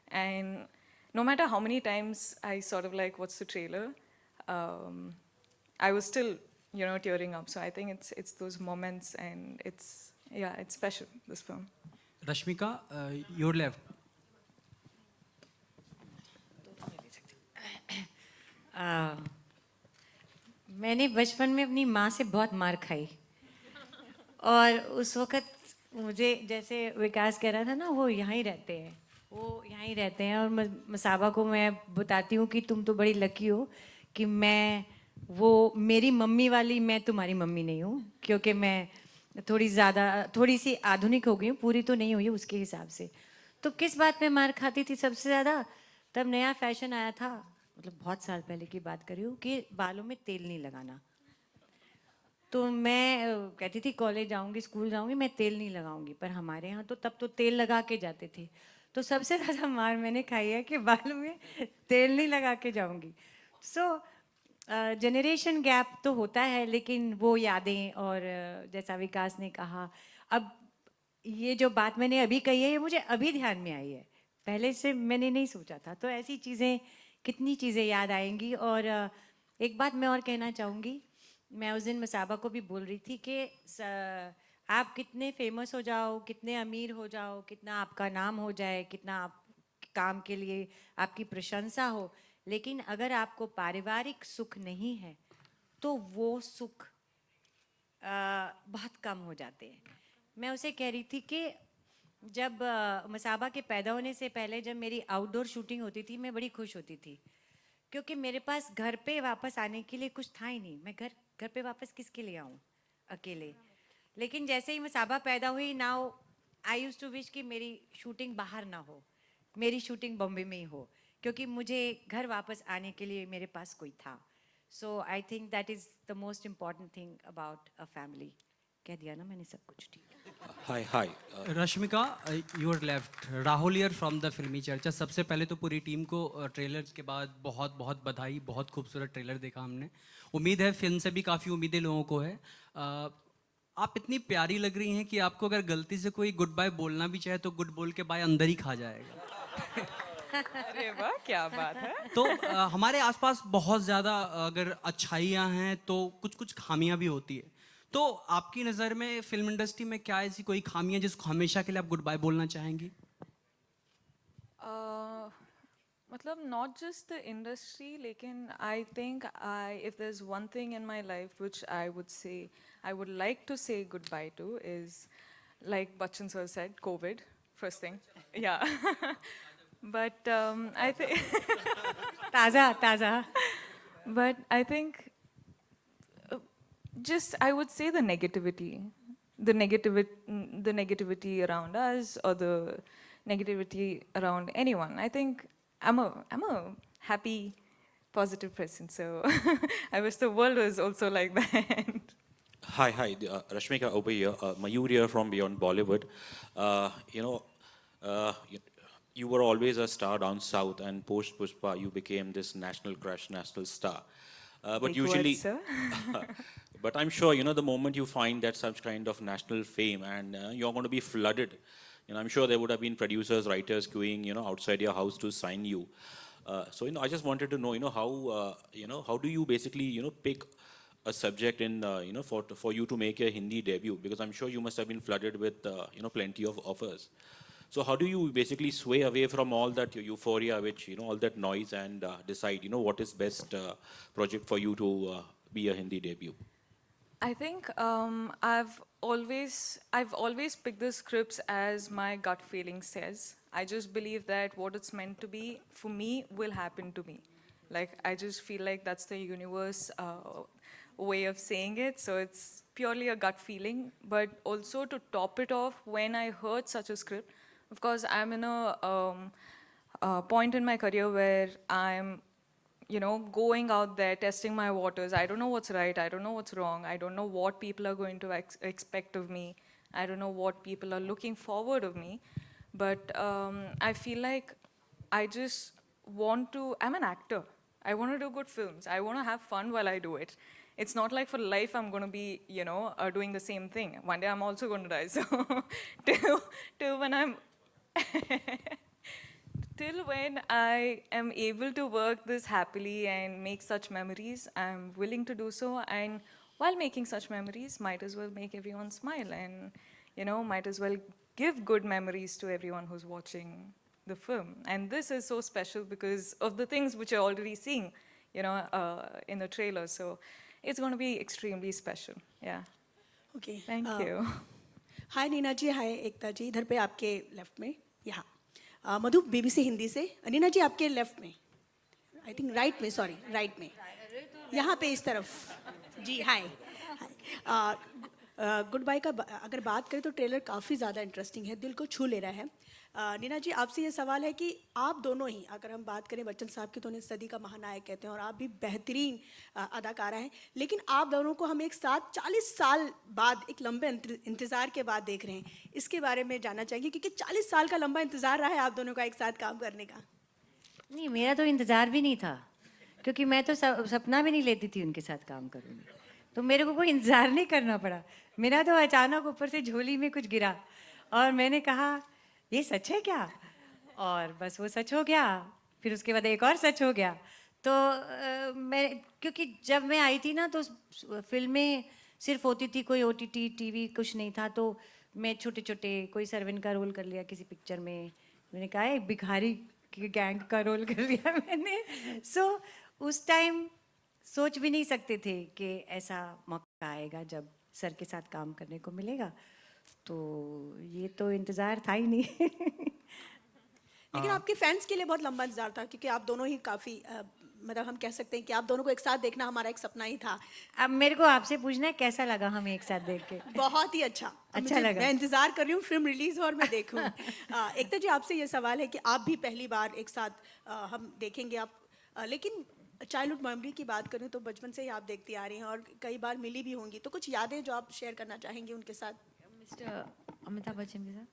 And no matter how many times I sort of like watched the trailer, I was still, tearing up. So I think it's those moments, and it's special, this film. Rashmika, your left. मैंने बचपन में अपनी माँ से बहुत मार खाई, और उस वक़्त मुझे, जैसे विकास कह रहा था ना, वो यहाँ ही रहते हैं, वो यहाँ ही रहते हैं, और मसाबा को मैं बताती हूँ कि तुम तो बड़ी लकी हो कि मैं, वो मेरी मम्मी वाली, मैं तुम्हारी मम्मी नहीं हूँ, क्योंकि मैं थोड़ी सी आधुनिक हो गई हूँ, पूरी तो नहीं हुई उसके हिसाब से. तो किस बात में मार खाती थी सबसे ज़्यादा? तब नया फैशन आया था, मतलब बहुत साल पहले की बात कर रही हूँ, कि बालों में तेल नहीं लगाना. तो मैं कहती थी कॉलेज जाऊँगी, स्कूल जाऊँगी, मैं तेल नहीं लगाऊंगी, पर हमारे यहाँ तो तब तो तेल लगा के जाते थे. तो सबसे ज़्यादा मार मैंने खाई है कि बालों में तेल नहीं लगा के जाऊँगी. सो जनरेशन गैप तो होता है, लेकिन वो यादें, और जैसा विकास ने कहा, अब ये जो बात मैंने अभी कही है, ये मुझे अभी ध्यान में आई है, पहले से मैंने नहीं सोचा था. तो ऐसी चीज़ें, कितनी चीज़ें याद आएंगी. और एक बात मैं और कहना चाहूँगी, मैं उस दिन मसाबा को भी बोल रही थी कि आप कितने फेमस हो जाओ, कितने अमीर हो जाओ, कितना आपका नाम हो जाए, कितना आप काम के लिए आपकी प्रशंसा हो, लेकिन अगर आपको पारिवारिक सुख नहीं है, तो वो सुख बहुत कम हो जाते हैं. मैं उसे कह रही थी कि जब मसाबा के पैदा होने से पहले जब मेरी आउटडोर शूटिंग होती थी, मैं बड़ी खुश होती थी, क्योंकि मेरे पास घर पे वापस आने के लिए कुछ था ही नहीं. मैं घर पे वापस किसके लिए आऊँ अकेले. लेकिन जैसे ही मसाबा पैदा हुई, now I used to wish कि मेरी शूटिंग बाहर ना हो, मेरी शूटिंग बॉम्बे में ही हो, क्योंकि मुझे घर वापस आने के लिए मेरे पास कोई था. So I think that is the most important thing about a family. कह दिया ना मैंने सब कुछ ठीक. Hi. Rashmika, your left. Rahul here from the फिल्मी चर्चा. सबसे पहले तो पूरी टीम को ट्रेलर के बाद बहुत बहुत बधाई. बहुत खूबसूरत ट्रेलर देखा हमने. उम्मीद है फिल्म से भी काफ़ी उम्मीदें लोगों को है. आप इतनी प्यारी लग रही हैं कि आपको अगर गलती से कोई गुड बाय बोलना भी चाहे, तो गुड बोल के बाय अंदर ही खा जाएगा. अरे वाह, क्या बात है. तो हमारे आसपास बहुत ज़्यादा अगर अच्छाइयाँ हैं, तो कुछ कुछ खामियाँ भी होती है. तो आपकी नज़र में फिल्म इंडस्ट्री में क्या ऐसी कोई खामियाँ जिसको हमेशा के लिए आप गुड बाय बोलना चाहेंगी? मतलब not just the industry, लेकिन I think if there's one thing in my life which I would say, I would like to say goodbye to, is, like Bachchan sir said, COVID, first thing. Yeah. But I think, Taza, taza. but I think, just I would say the negativity, the negativity around us or the negativity around anyone. I think I'm a happy, positive person. So I wish the world was also like that. Hi, Rashmika over here, Mayur here from Beyond Bollywood. You know, you, you were always a star down south, and post Pushpa, you became this national crush, national star. But Big words, usually, sir. but I'm sure, the moment you find that such kind of national fame and you're going to be flooded, I'm sure there would have been producers, writers queuing, outside your house to sign you. So, I just wanted to know, how do you basically, pick a subject in, for you to make your Hindi debut? Because I'm sure you must have been flooded with, plenty of offers. So how do you basically sway away from all that euphoria, which, all that noise and decide, what is best project for you to be a Hindi debut? I think I've always picked the scripts as my gut feeling says. I just believe that what it's meant to be for me will happen to me. Like I just feel like that's the universe way of saying it. So it's purely a gut feeling. But also to top it off, when I heard such a script, of course I'm in a point in my career where I'm going out there, testing my waters. I don't know what's right. I don't know what's wrong. I don't know what people are going to expect of me. I don't know what people are looking forward of me. But I feel like I'm an actor. I want to do good films. I want to have fun while I do it. It's not like for life I'm going to be, doing the same thing. One day I'm also going to die. So till when I'm till when I am able to work this happily and make such memories, I'm willing to do so. And while making such memories, might as well make everyone smile and, might as well give good memories to everyone who's watching the film. And this is so special because of the things which you're already seeing, in the trailer. So it's going to be extremely special. Yeah. Okay Thank you. हाय नीना जी, हाय एकता जी, इधर पे आपके left में, यहाँ मधु BBC Hindi से, नीना जी आपके left में, I think right में, sorry right में, यहाँ पे इस तरफ जी, हाय गुड बाय का अगर बात करें तो ट्रेलर काफ़ी ज़्यादा इंटरेस्टिंग है, दिल को छू ले रहा है। नीना जी आपसे ये सवाल है कि आप दोनों ही, अगर हम बात करें बच्चन साहब की तो उन्हें सदी का महानायक कहते हैं और आप भी बेहतरीन अदाकारा हैं, लेकिन आप दोनों को हम एक साथ 40 साल बाद, एक लंबे इंतज़ार के बाद देख रहे हैं, इसके बारे में जानना चाहेंगे क्योंकि 40 साल का लंबा इंतज़ार रहा है आप दोनों का एक साथ काम करने का। नहीं, मेरा तो इंतज़ार भी नहीं था, क्योंकि मैं तो सपना भी नहीं लेती थी उनके साथ काम करूँगी, तो मेरे को कोई इंतज़ार नहीं करना पड़ा। मेरा तो अचानक ऊपर से झोली में कुछ गिरा और मैंने कहा ये सच है क्या, और बस वो सच हो गया। फिर उसके बाद एक और सच हो गया। तो मैं, क्योंकि जब मैं आई थी ना तो फिल्में सिर्फ होती थी, कोई ओटीटी टीवी कुछ नहीं था, तो मैं छोटे छोटे कोई सर्वेंट का रोल कर लिया किसी पिक्चर में, मैंने कहा एक भिखारी के गैंग का रोल कर लिया मैंने। सो उस टाइम सोच भी नहीं सकते थे कि ऐसा मौका आएगा जब सर के साथ काम करने को मिलेगा, तो ये तो इंतज़ार था ही नहीं। लेकिन आपके फैंस के लिए बहुत लंबा इंतजार था क्योंकि आप दोनों ही काफ़ी मतलब हम कह सकते हैं कि आप दोनों को एक साथ देखना हमारा एक सपना ही था। अब मेरे को आपसे पूछना है कैसा लगा हमें एक साथ देख के? बहुत ही अच्छा, अच्छा लगा। मैं इंतजार कर रही हूँ फिल्म रिलीज और मैं देखूँ। एकता जी आपसे ये सवाल है कि आप भी पहली बार एक साथ हम देखेंगे आप, लेकिन चाइल्डहुड मेमोरी की बात करें तो बचपन से ही आप देखती आ रही हैं और कई बार मिली भी होंगी, तो कुछ यादें जो आप शेयर करना चाहेंगे उनके साथ? मिस्टर अमिताभ बच्चन के साथ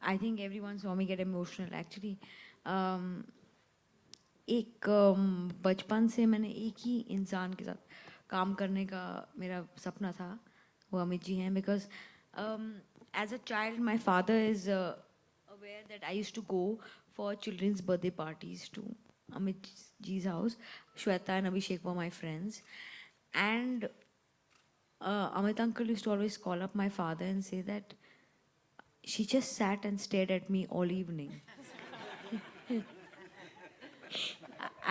I think everyone saw me get emotional actually. एक बचपन से मैंने एक ही इंसान के साथ काम करने का मेरा सपना था, वो अमित जी हैं, because as a child my father is aware that I used to go for children's birthday parties to Amit ji's house. Shweta and Abhishek were my friends, and Amit uncle used to always call up my father and say that she just sat and stared at me all evening.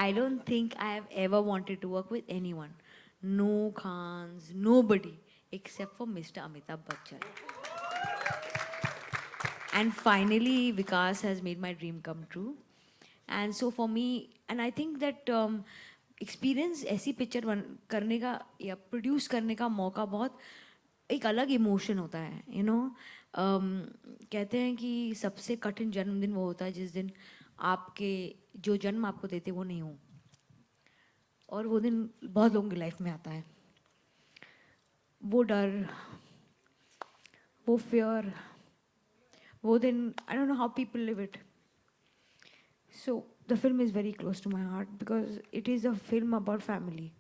I don't think I have ever wanted to work with anyone, no Khans, nobody except for Mr. Amitabh Bachchan. And finally, Vikas has made my dream come true. And so for me, and I think that experience ऐसी picture करने का या produce करने का मौका बहुत एक अलग इमोशन होता है, यू नो. कहते हैं कि सबसे कठिन जन्मदिन वो होता है जिस दिन आपके जो जन्म आपको देते वो नहीं हो, और वो दिन बहुत लोगों की लाइफ में आता है. वो डर, वो फियर, वो दिन, आई don't know how people live it. So the film is very close to my heart because it is a film about family,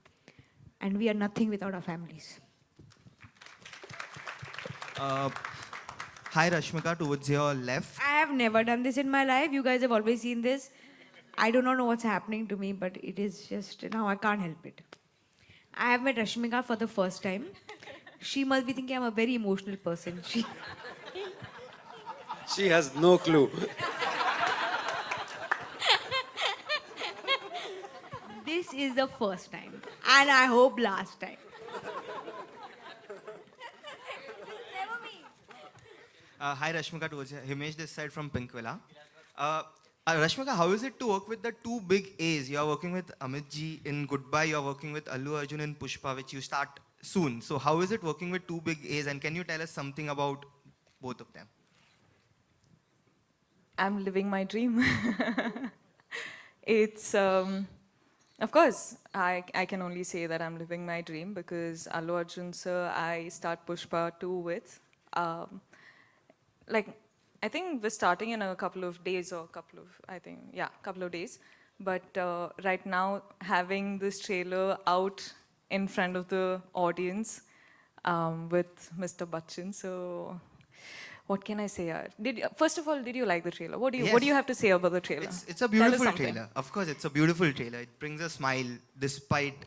and we are nothing without our families. Hi Rashmika, towards your left. I have never done this in my life. You guys have always seen this. I do not know what's happening to me, but it is just now I can't help it. I have met Rashmika for the first time. She must be thinking I'm a very emotional person. She has no clue. This is the first time, and I hope last time. Hi Rashmika, towards you. Himesh this side from Pinkvilla. Rashmika, how is it to work with the two big A's? You are working with Amit ji in Goodbye, you are working with Allu Arjun in Pushpa, which you start soon. So how is it working with two big A's, and can you tell us something about both of them? I'm living my dream. It's, of course, I can only say that I'm living my dream because Allu Arjun sir, I start Pushpa 2 with. I think we're starting in a couple of days or couple of days. But right now, having this trailer out in front of the audience with Mr. Bachchan, so what can I say? First of all, did you like the trailer? What do you have to say about the trailer? It's a beautiful trailer. Of course, it's a beautiful trailer. It brings a smile despite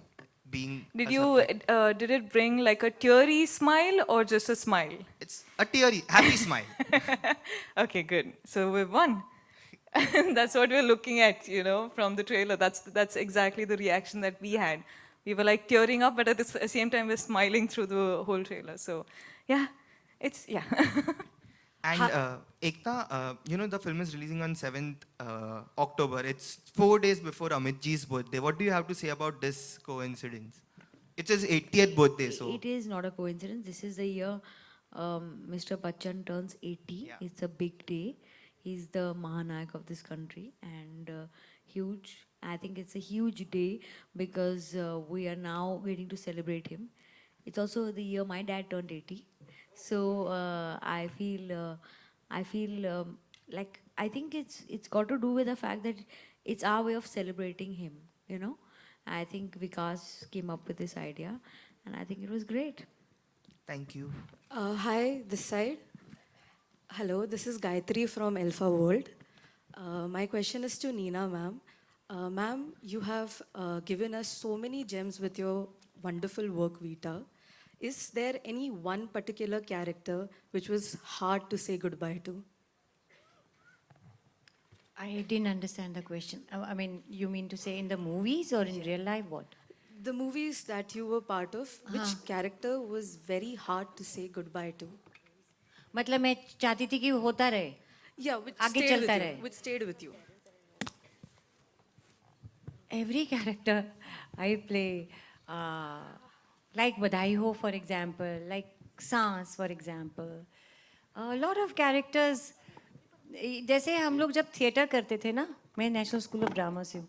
being. Did it bring like a teary smile or just a smile? It's a teary, happy smile. Okay, good. So we've won. That's what we're looking at, from the trailer. That's exactly the reaction that we had. We were like tearing up, but at the same time we're smiling through the whole trailer. So, yeah. And Ekta, the film is releasing on 7th October. It's 4 days before Amit ji's birthday. What do you have to say about this coincidence? It's his 80th birthday, so. It is not a coincidence. This is the year Mr. Bachchan turns 80. Yeah. It's a big day. He's the Mahanayak of this country, and huge. I think it's a huge day because we are now waiting to celebrate him. It's also the year my dad turned 80. So I feel like I think it's got to do with the fact that it's our way of celebrating him. I think Vikas came up with this idea, and I think it was great. Thank you. Hi, this side. Hello, this is Gayatri from Alpha World. My question is to Neena, ma'am. Ma'am, you have given us so many gems with your wonderful work vita. Is there any one particular character which was hard to say goodbye to? I didn't understand the question. I mean, you mean to say in the movies or in real life, what? The movies that you were part of, which character was very hard to say goodbye to? मतलब मैं चाहती थी कि वो होता रहे. Yeah, which आगे stayed चलता with रहे. you. Which stayed with you. Every character I play, like Badhai Ho, for example, like Saans, for example. A lot of characters. जैसे हम लोग जब थिएटर करते थे ना, मैं नेशनल स्कूल ऑफ ड्रामा से हूँ,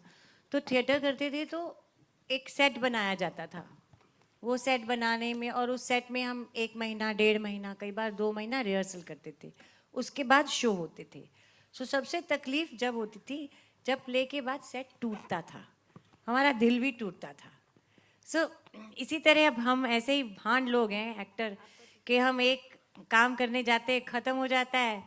तो थिएटर करते थे तो एक सेट बनाया जाता था. वो सेट बनाने में और उस सेट में हम 1 महीना, 1.5 महीना, कई बार 2 महीना रिहर्सल करते थे. उसके बाद शो होते थे. सो सबसे तकलीफ जब होती थी जब प्ले के बाद सेट टूटता था. हमारा दिल भी टूटता था. सो इसी तरह अब हम ऐसे ही भांड लोग हैं एक्टर कि हम एक काम करने जाते हैं, ख़त्म हो जाता है,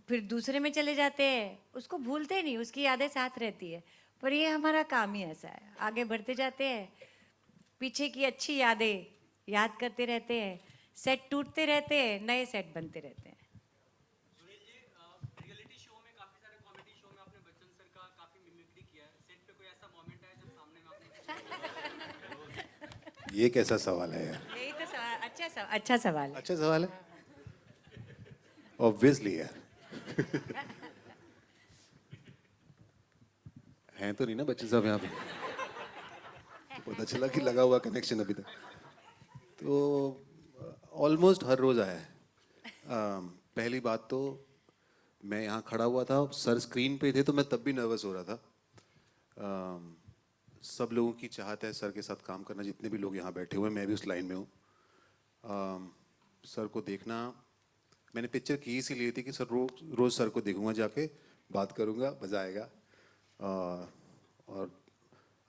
फिर दूसरे में चले जाते हैं, उसको भूलते नहीं, उसकी यादें साथ रहती है. पर ये हमारा काम ही ऐसा है, आगे बढ़ते जाते हैं, पीछे की अच्छी यादें याद करते रहते हैं, सेट टूटते रहते हैं, नए सेट बनते रहते हैं. ये कैसा सवाल है यार? यही तो अच्छा सवाल है. अच्छा सवाल है. ऑब्वियसली यार हैं तो नहीं ना बच्चन साहब यहाँ पे बहुत अच्छा लगा कि लगा हुआ कनेक्शन अभी तक तो ऑलमोस्ट हर रोज़ आया है पहली बात तो मैं यहाँ खड़ा हुआ था सर स्क्रीन पे थे तो मैं तब भी नर्वस हो रहा था सब लोगों की चाहत है सर के साथ काम करना जितने भी लोग यहाँ बैठे हुए हैं मैं भी उस लाइन में हूँ सर को देखना मैंने पिक्चर की इसीलिए थी कि सर रोज़ सर को देखूंगा जाके बात करूँगा मज़ा आएगा और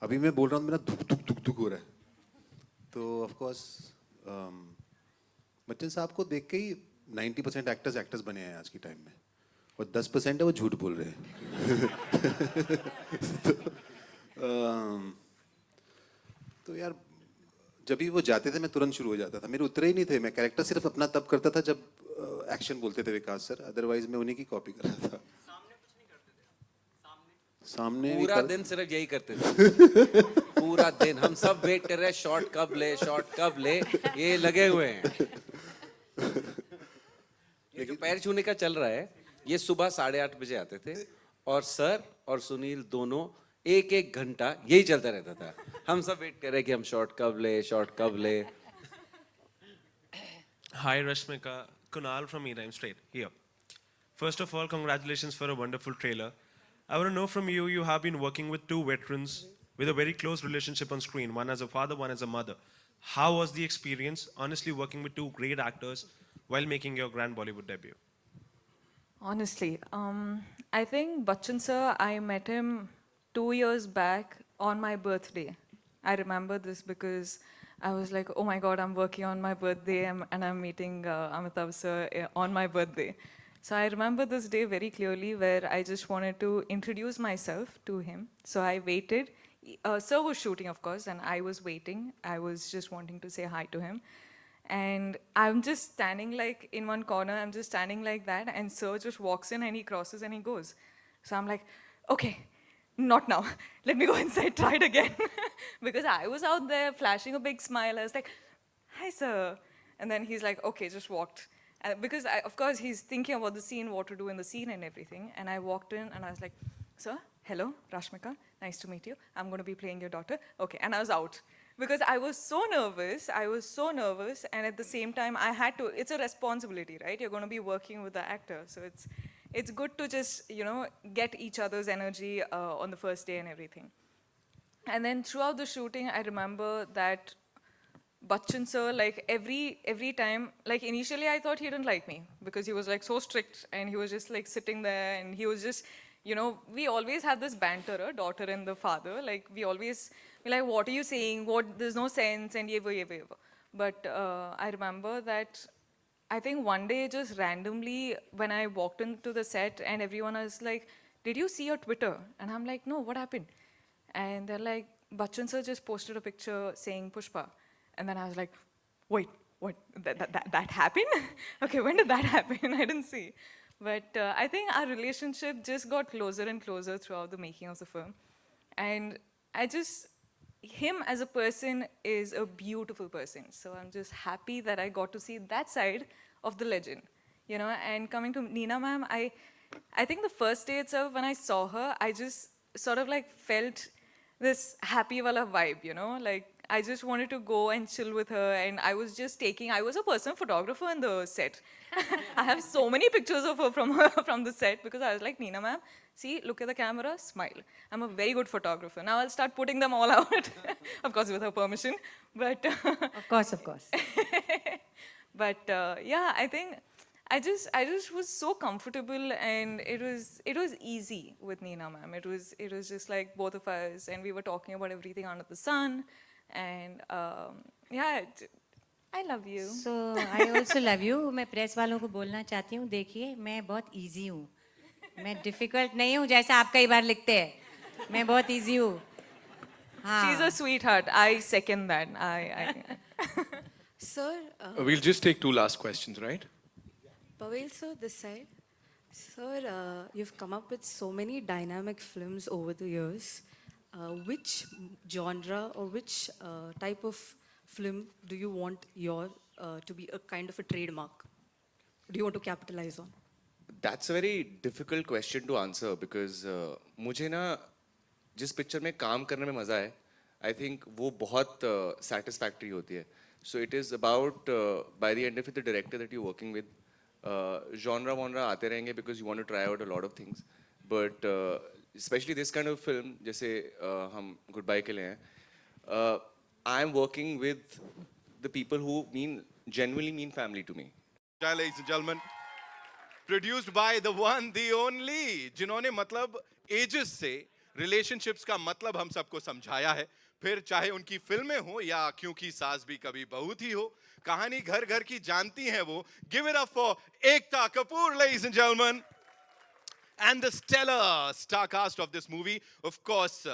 अभी मैं बोल रहा हूँ मेरा दुख दुख दुख दुख हो रहा है तो ऑफ कोर्स बच्चन साहब को देख के ही 90% एक्टर्स बने हैं आज के टाइम में और 10% है वो झूठ बोल रहे हैं तो यार जब भी वो जाते थे मैं तुरंत शुरू हो जाता था मेरे उतरे ही नहीं थे मैं कैरेक्टर सिर्फ अपना तब करता था जब एक्शन बोलते थे विकास सर अदरवाइज मैं उन्हीं की कॉपी कर रहा था सामने पूरा दिन सिर्फ यही करते थे पूरा दिन हम सब वेट कर रहे हैं शॉट कब ले ये लगे हुए हैं ये जो पैर छूने का चल रहा है ये सुबह 8:30 बजे आते थे और सर और सुनील दोनों एक घंटा यही चलता रहता था हम सब वेट कर रहे हैं कि हम शॉट कब ले Hi Rashmika, Kunal from E-Rhyme Straight here. First of all, congratulations for a wonderful trailer. I want to know from you, you have been working with two veterans with a very close relationship on screen, one as a father, one as a mother. How was the experience, honestly, working with two great actors while making your grand Bollywood debut? Honestly, I think Bachchan sir, I met him 2 years back on my birthday. I remember this because I was like, oh my God, I'm working on my birthday and I'm meeting Amitabh sir on my birthday. So I remember this day very clearly where I just wanted to introduce myself to him. So I waited. Sir was shooting, of course, and I was waiting. I was just wanting to say hi to him. And I'm just standing like in one corner, I'm just standing like that, and sir just walks in and he crosses and he goes. So I'm like, okay, not now. Let me go inside, try it again. Because I was out there flashing a big smile. I was like, hi, sir. And then he's like, okay, just walked. Because, of course, he's thinking about the scene, what to do in the scene and everything. And I walked in and I was like, sir, hello, Rashmika, nice to meet you. I'm going to be playing your daughter. Okay, and I was out. Because I was so nervous, and at the same time, I had to, it's a responsibility, right? You're going to be working with the actor. So it's good to just, get each other's energy on the first day and everything. And then throughout the shooting, I remember that Bachchan sir, like every time, like initially I thought he didn't like me because he was like so strict and he was just like sitting there and he was just, we always have this banter, daughter and the father, like we always be like, what are you saying? There's no sense and ye. But I remember that I think one day just randomly when I walked into the set and everyone was like, did you see your Twitter? And I'm like, no, what happened? And they're like, Bachchan sir just posted a picture saying Pushpa. And then I was like, wait, what? That happened? Okay, when did that happen? I didn't see. But I think our relationship just got closer and closer throughout the making of the film. And him as a person is a beautiful person. So I'm just happy that I got to see that side of the legend. And coming to Neena ma'am, I think the first day itself when I saw her, I just sort of like felt this happy wala vibe, like I just wanted to go and chill with her and I was a personal photographer in the set. I have so many pictures of her from the set because I was like, Neena ma'am, see, look at the camera, smile. I'm a very good photographer. Now I'll start putting them all out, of course with her permission, but... Of course. But yeah, I think I just was so comfortable and it was easy with Neena ma'am. It was just like both of us and we were talking about everything under the sun and yeah, I love you. So I also love you. मैं press वालों को बोलना चाहती हूँ, देखिए मैं बहुत easy हूँ, मैं difficult नहीं हूँ जैसा आप कई बार लिखते हैं, मैं बहुत easy हूँ. She's a sweetheart. I second that. Sir, we'll just take two last questions, right? Pavail sir, this side. Sir, you've come up with so many dynamic films over the years. Which genre or which type of film do you want your to be a kind of a trademark? Do you want to capitalize on? That's a very difficult question to answer because मुझे ना जिस picture में काम करने में मज़ा है, I think वो बहुत satisfactory होती है. So it is about by the end of it, the director that you're working with, genre आते रहेंगे because you want to try out a lot of things. But especially this kind of film, जैसे हम Goodbye के लिए हैं, I'm working with the people who genuinely mean family to me. Ladies and gentlemen, produced by the one, the only, जिन्होंने मतलब ages से relationships का मतलब हम सबको समझाया है. फिर चाहे उनकी फिल्में हो या क्योंकि सास भी कभी बहू थी हो, कहानी घर घर की जानती हैं वो. Give it up for Ekta Kapoor, ladies and gentlemen. And the stellar star cast of this movie, of course,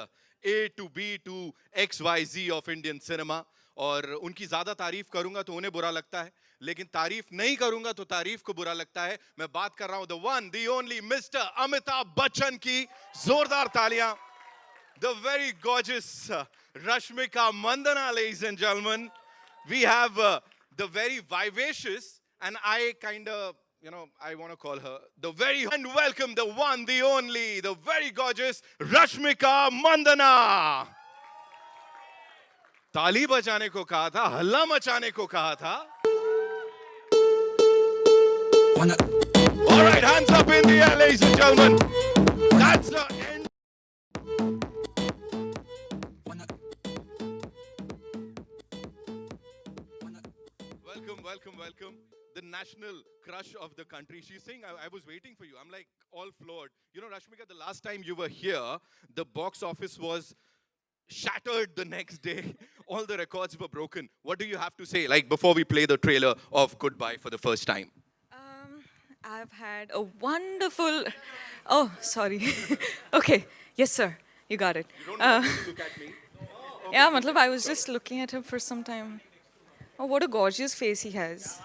A to B to XYZ of Indian cinema. और उनकी ज्यादा तारीफ करूंगा तो उन्हें बुरा लगता है, लेकिन तारीफ नहीं करूंगा तो तारीफ को बुरा लगता है. मैं बात कर रहा हूं the one, the only Mr. Amitabh Bachchan की. जोरदार तालियां. The very gorgeous Rashmika Mandanna, ladies and gentlemen. We have the very vivacious, and I kind of, I want to call her the very, and welcome the one, the only, the very gorgeous Rashmika Mandanna. ताली बजाने को कहा था, हल्ला मचाने को कहा था. All right, hands up in the air, ladies and gentlemen. That's the end. Welcome. The national crush of the country. She's saying, I was waiting for you. I'm like all floored. Rashmika, the last time you were here, the box office was shattered the next day. All the records were broken. What do you have to say, like before we play the trailer of Goodbye for the first time? I've had a wonderful... Oh, sorry. Okay. Yes, sir. You got it. You don't have to look at me. Yeah, matlab, I was just looking at him for some time. Oh, what a gorgeous face he has.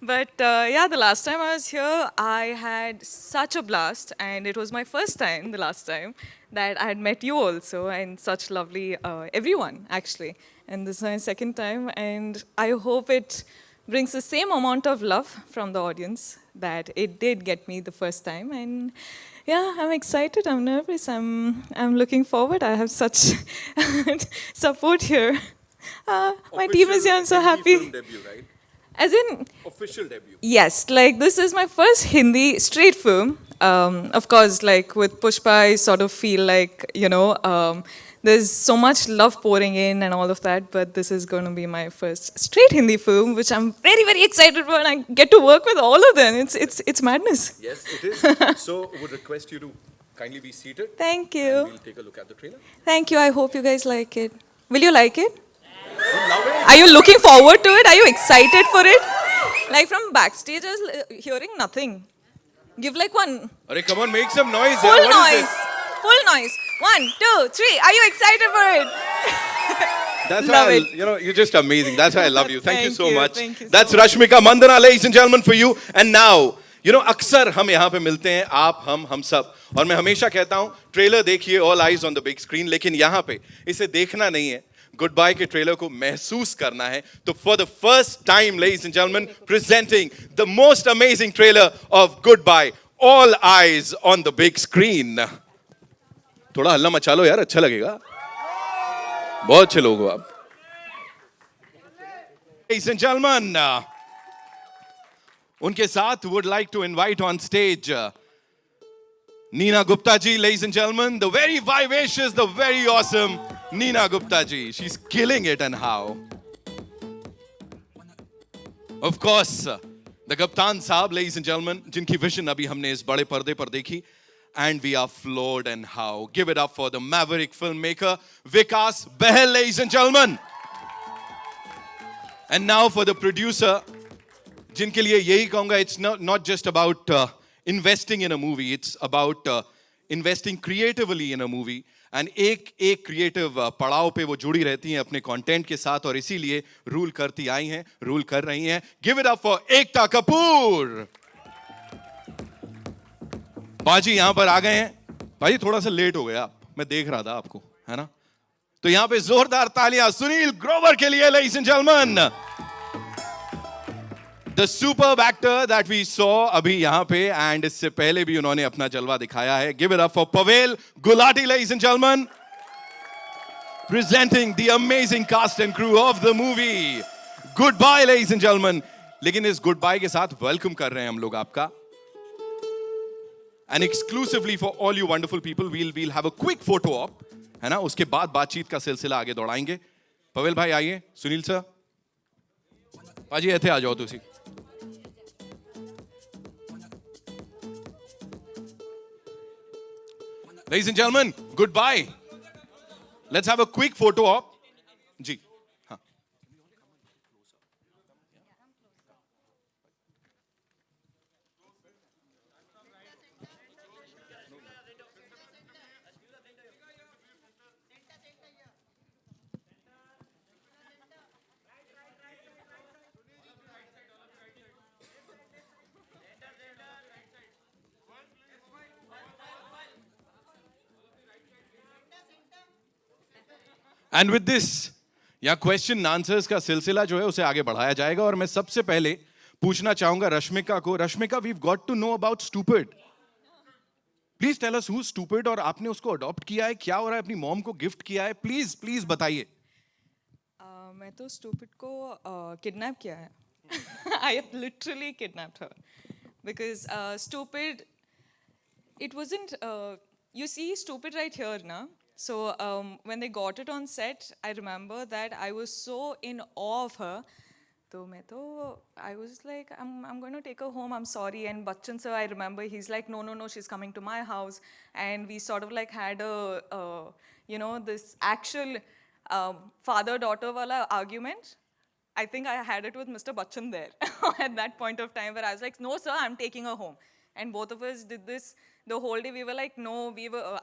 But yeah, the last time I was here, I had such a blast. And it was my first time, the last time, that I had met you also. And such lovely, everyone, actually. And this is my second time. And I hope it brings the same amount of love from the audience that it did get me the first time. And yeah, I'm excited, I'm nervous, I'm looking forward. I have such support here. My team is here, I'm so happy. Film debut, right? As in... Official debut. Yes, like this is my first Hindi straight film. Of course, like with Pushpa, I sort of feel like, there's so much love pouring in and all of that, but this is going to be my first straight Hindi film, which I'm very, very excited for, and I get to work with all of them. It's madness. Yes, it is. So, would request you to kindly be seated. Thank you. And we'll take a look at the trailer. Thank you. I hope you guys like it. Will you like it? Are you looking forward to it? Are you excited for it? Like from backstage, I was hearing nothing. Give like one. Arey, come on, make some noise. Full What is noise. this? Full noise. 1, 2, 3. Are you excited for it? That's Love why it. you're just amazing. That's why I love you. Thank you so much. Thank you so That's much. Rashmika Mandanna, ladies and gentlemen, for you. And now, अक्सर हम यहाँ पे मिलते हैं, आप हम सब. और मैं हमेशा कहता हूँ, ट्रेलर देखिए, all eyes on the big screen. लेकिन यहाँ पे इसे देखना नहीं है. Goodbye के ट्रेलर को महसूस करना है. तो for the first time, ladies and gentlemen, presenting the most amazing trailer of Goodbye. All eyes on the big screen. थोड़ा हल्ला मचा लो यार, अच्छा लगेगा. बहुत अच्छे लोग हो आप. Ladies and gentlemen, उनके साथ would like to invite on stage Neena Gupta ji, ladies and gentlemen, the very vivacious, the very awesome Neena Gupta ji. She's killing it, and how? Of course, the Kaptan Saab, ladies and gentlemen, जिनकी vision अभी हमने इस बड़े पर्दे पर देखी. And we are floored, and how. Give it up for the maverick filmmaker, Vikas, Bahl, ladies and gentlemen. And now for the producer, जिनके लिए यही कहूँगा, it's not just about investing in a movie, it's about investing creatively in a movie. And एक creative पड़ाव पे वो जुड़ी रहती हैं अपने content के साथ, और इसीलिए रूल करती आई हैं, रूल कर रही हैं. Give it up for Ekta Kapoor. बाजी यहाँ पर आ गए हैं. भाई थोड़ा सा लेट हो गया आप, मैं देख रहा था आपको, है ना? तो यहाँ पे जोरदार तालियां सुनील ग्रोवर के लिए, ladies and gentlemen. The superb actor that we saw अभी यहाँ पे and इससे पहले भी उन्होंने अपना जलवा दिखाया है. Give it up for Pavail, Gulati, ladies and gentlemen. Presenting the amazing cast and crew of the movie. Goodbye, ladies and gentlemen. लेकिन इस goodbye के साथ welcome कर रहे हैं हम लोग आपका. And exclusively for all you wonderful people, we'll have a quick photo op, है ना? उसके बाद बातचीत का सिलसिला आगे दौड़ाएंगे. पवेल भाई आइए, सुनील सर. पाजी ऐसे आ जाओ तुसी. Ladies and gentlemen, goodbye. Let's have a quick photo op. जी. हाँ. एंड विद दिस या क्वेश्चन आंसर्स का सिलसिला जो है उसे आगे बढ़ाया जाएगा और मैं सबसे पहले पूछना चाहूंगा रश्मिका को. Rashmika, we got to know about stupid. Please tell us who stupid और आपने उसको अडॉप्ट किया है, क्या हो रहा है, अपनी मॉम को गिफ्ट किया है, प्लीज प्लीज बताइए. मैं तो स्टूपिड को किडनैप किया है. I have literally kidnapped her because stupid it wasn't you see stupid right here na. So when they got it on set, I remember that I was so in awe of her. So I was like, I'm going to take her home, I'm sorry. And Bachchan sir, I remember, he's like, no, she's coming to my house. And we sort of like had this actual father-daughter wala argument. I think I had it with Mr. Bachchan there at that point of time, where I was like, no sir, I'm taking her home. And both of us did this the whole day. We were like, no,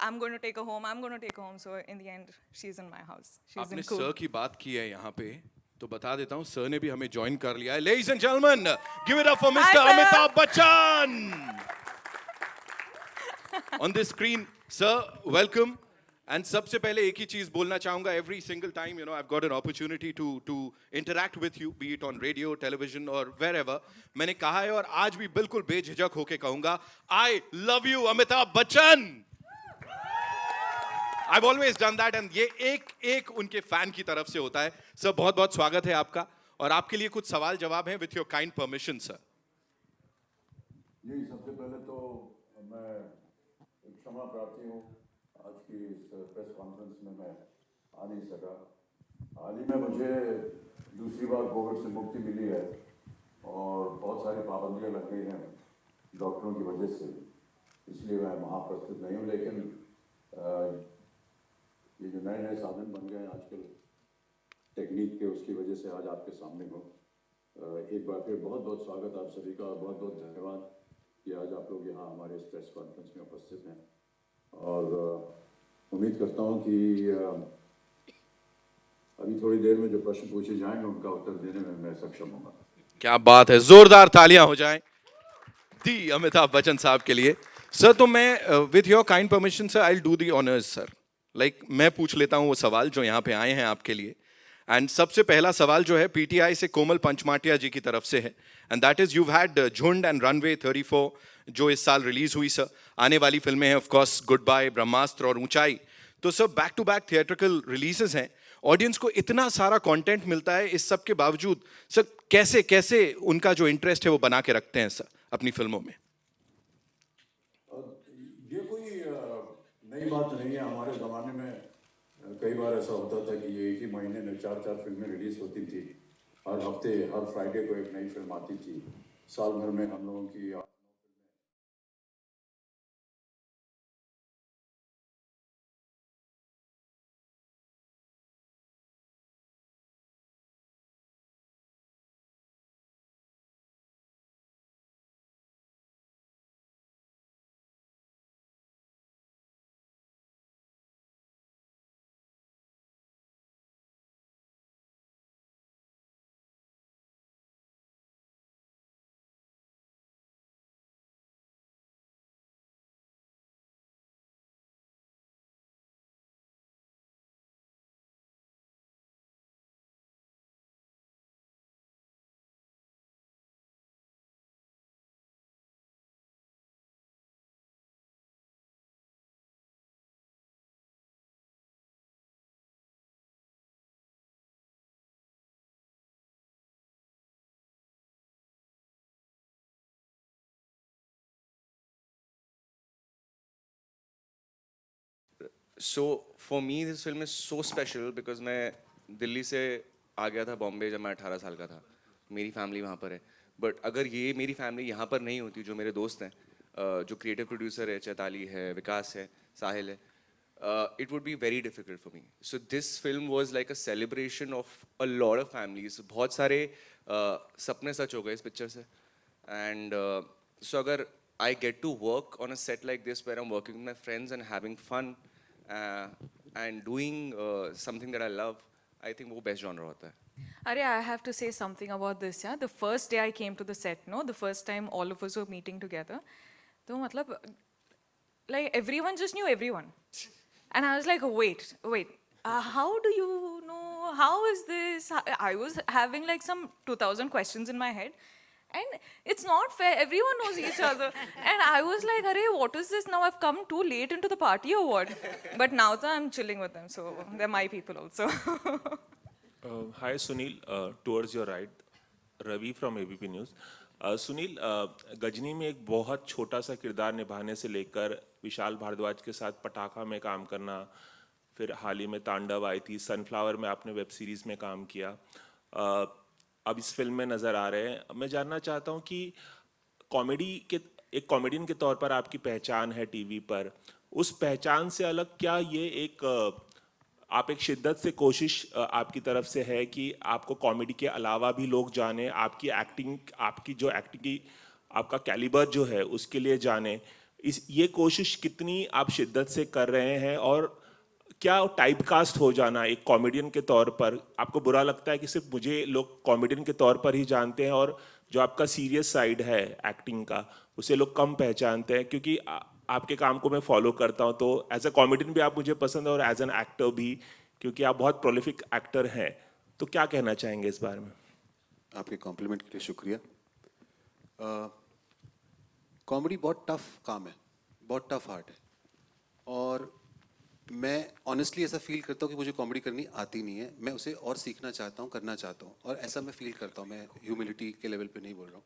I'm going to take her home, I'm going to take her home. So in the end, she's in my house. She's आपने in cool. Sir की बात की है यहाँ पे, तो बता देता हूँ सर ने भी हमें ज्वाइन कर लिया है. Ladies and gentlemen, give it up for Mr. Amitabh Bachchan. On this screen, sir, welcome. And सबसे पहले एक ही चीज बोलना चाहूंगा. Every single time, I've got an opportunity to interact with you, be it on radio, television, or wherever. मैंने कहा है और आज भी बिल्कुल बेझिझक होके कहूंगा, I love you, Amitabh Bachchan. I've always done that, and ये एक उनके फैन की तरफ से होता है. सर, बहुत बहुत स्वागत है आपका, और आपके लिए कुछ सवाल जवाब हैं with your kind permission, sir. जी, सबसे पहले तो मैं क्षमा प्रार्थी हूँ. आज की इस प्रेस कॉन्फ्रेंस में मैं आ नहीं सका. हाल ही में मुझे दूसरी बार कोविड से मुक्ति मिली है और बहुत सारी पाबंदियां लग गई हैं डॉक्टरों की वजह से, इसलिए मैं महाप्रस्तुत नहीं हूँ. लेकिन ये जो नए नए साधन बन गए हैं आजकल टेक्निक के, उसकी वजह से आज आपके सामने हूँ. एक बार फिर बहुत बहुत स्वागत आप सभी का, और बहुत बहुत धन्यवाद कि आज आप लोग यहाँ हमारे इस प्रेस कॉन्फ्रेंस में उपस्थित हैं. और उम्मीद करता हूँ कि अभी थोड़ी देर में जो प्रश्न पूछे जाएंगे उनका उत्तर देने में मैं सक्षम होगा. क्या बात है, जोरदार तालियां हो जाएं दी अमिताभ बच्चन साहब के लिए. सर, तो मैं with your kind permission sir, I will do the honours sir. मैं पूछ लेता हूँ वो सवाल जो यहाँ पे आए हैं आपके लिए. एंड सबसे पहला सवाल जो है पीटीआई से कोमल पंचमाटिया जी की तरफ से है, and that is, you've had झुंड एंड रनवे 34 जो इस साल रिलीज हुई सर. आने वाली फिल्में हैं of course goodbye, Brahmastra और ऊंचाई. तो sir, back to back theatrical releases हैं, ऑडियंस को इतना सारा कंटेंट मिलता है, इस सब के बावजूद सर कैसे उनका जो इंटरेस्ट है वो बना के रखते हैं सर अपनी फिल्मों में? ये कोई नई बात नहीं है. हमारे ज़माने में कई बार ऐसा होता था कि ये एक ही महीने में 4 फिल्में रिलीज होती थी. हर हफ्ते, हर फ्राइडे को एक नई फिल्म आती थी. साल भर में हम लोगों की So for me this film is so special because मैं दिल्ली से आ गया था बॉम्बे जब मैं 18 साल का था. मेरी फैमिली वहाँ पर है. बट अगर ये मेरी फैमिली यहाँ पर नहीं होती, जो मेरे दोस्त हैं, जो क्रिएटिव प्रोड्यूसर है, चैताली है, विकास है, साहिल है, it would be very difficult for me. So this film was like a celebration of a lot of families. बहुत सारे सपने सच हो गए इस पिक्चर से. And so अगर I get to work on a set like this where I'm working with my friends and having fun and doing something that I love, I think वो best genre होता है. Arey, I have to say something about this. Yeah, the first day I came to the set, no, the first time all of us were meeting together, तो मतलब like everyone just knew everyone, and I was like, wait, how do you know? How is this? I was having like some 2,000 questions in my head. And it's not fair. Everyone knows each other. And I was like, Arey, what is this now? I've come too late into the party or what? But now I'm chilling with them. So they're my people also. Hi, Sunil. Towards your right, Ravi from ABP News. Sunil, Ghazni में एक बहुत छोटा सा किरदार निभाने से लेकर विशाल भारद्वाज के साथ पटाखा में काम करना, फिर हाल ही में तांडव आई थी, सनफ्लावर में आपने वेब सीरीज़ में काम किया, अब इस फिल्म में नज़र आ रहे हैं. मैं जानना चाहता हूँ कि कॉमेडी के एक कॉमेडियन के तौर पर आपकी पहचान है टीवी पर, उस पहचान से अलग क्या ये एक आप एक शिद्दत से कोशिश आपकी तरफ से है कि आपको कॉमेडी के अलावा भी लोग जाने, आपकी एक्टिंग, आपकी जो एक्टिंग की आपका कैलिबर जो है उसके लिए जाने, इस ये कोशिश कितनी आप शिद्दत से कर रहे हैं? और क्या टाइप कास्ट हो जाना एक कॉमेडियन के तौर पर आपको बुरा लगता है कि सिर्फ मुझे लोग कॉमेडियन के तौर पर ही जानते हैं और जो आपका सीरियस साइड है एक्टिंग का उसे लोग कम पहचानते हैं? क्योंकि आपके काम को मैं फॉलो करता हूं, तो एज अ कॉमेडियन भी आप मुझे पसंद है और एज एन एक्टर भी, क्योंकि आप बहुत प्रोलिफिक एक्टर हैं. तो क्या कहना चाहेंगे इस बारे में? आपके कॉम्प्लीमेंट के लिए शुक्रिया. कॉमेडी बहुत टफ काम है, बहुत टफ आर्ट है, और मैं ऑनेस्टली ऐसा फील करता हूँ कि मुझे कॉमेडी करनी आती नहीं है. मैं उसे और सीखना चाहता हूँ, करना चाहता हूँ, और ऐसा मैं फील करता हूँ. मैं ह्यूमिलिटी के लेवल पे नहीं बोल रहा हूँ.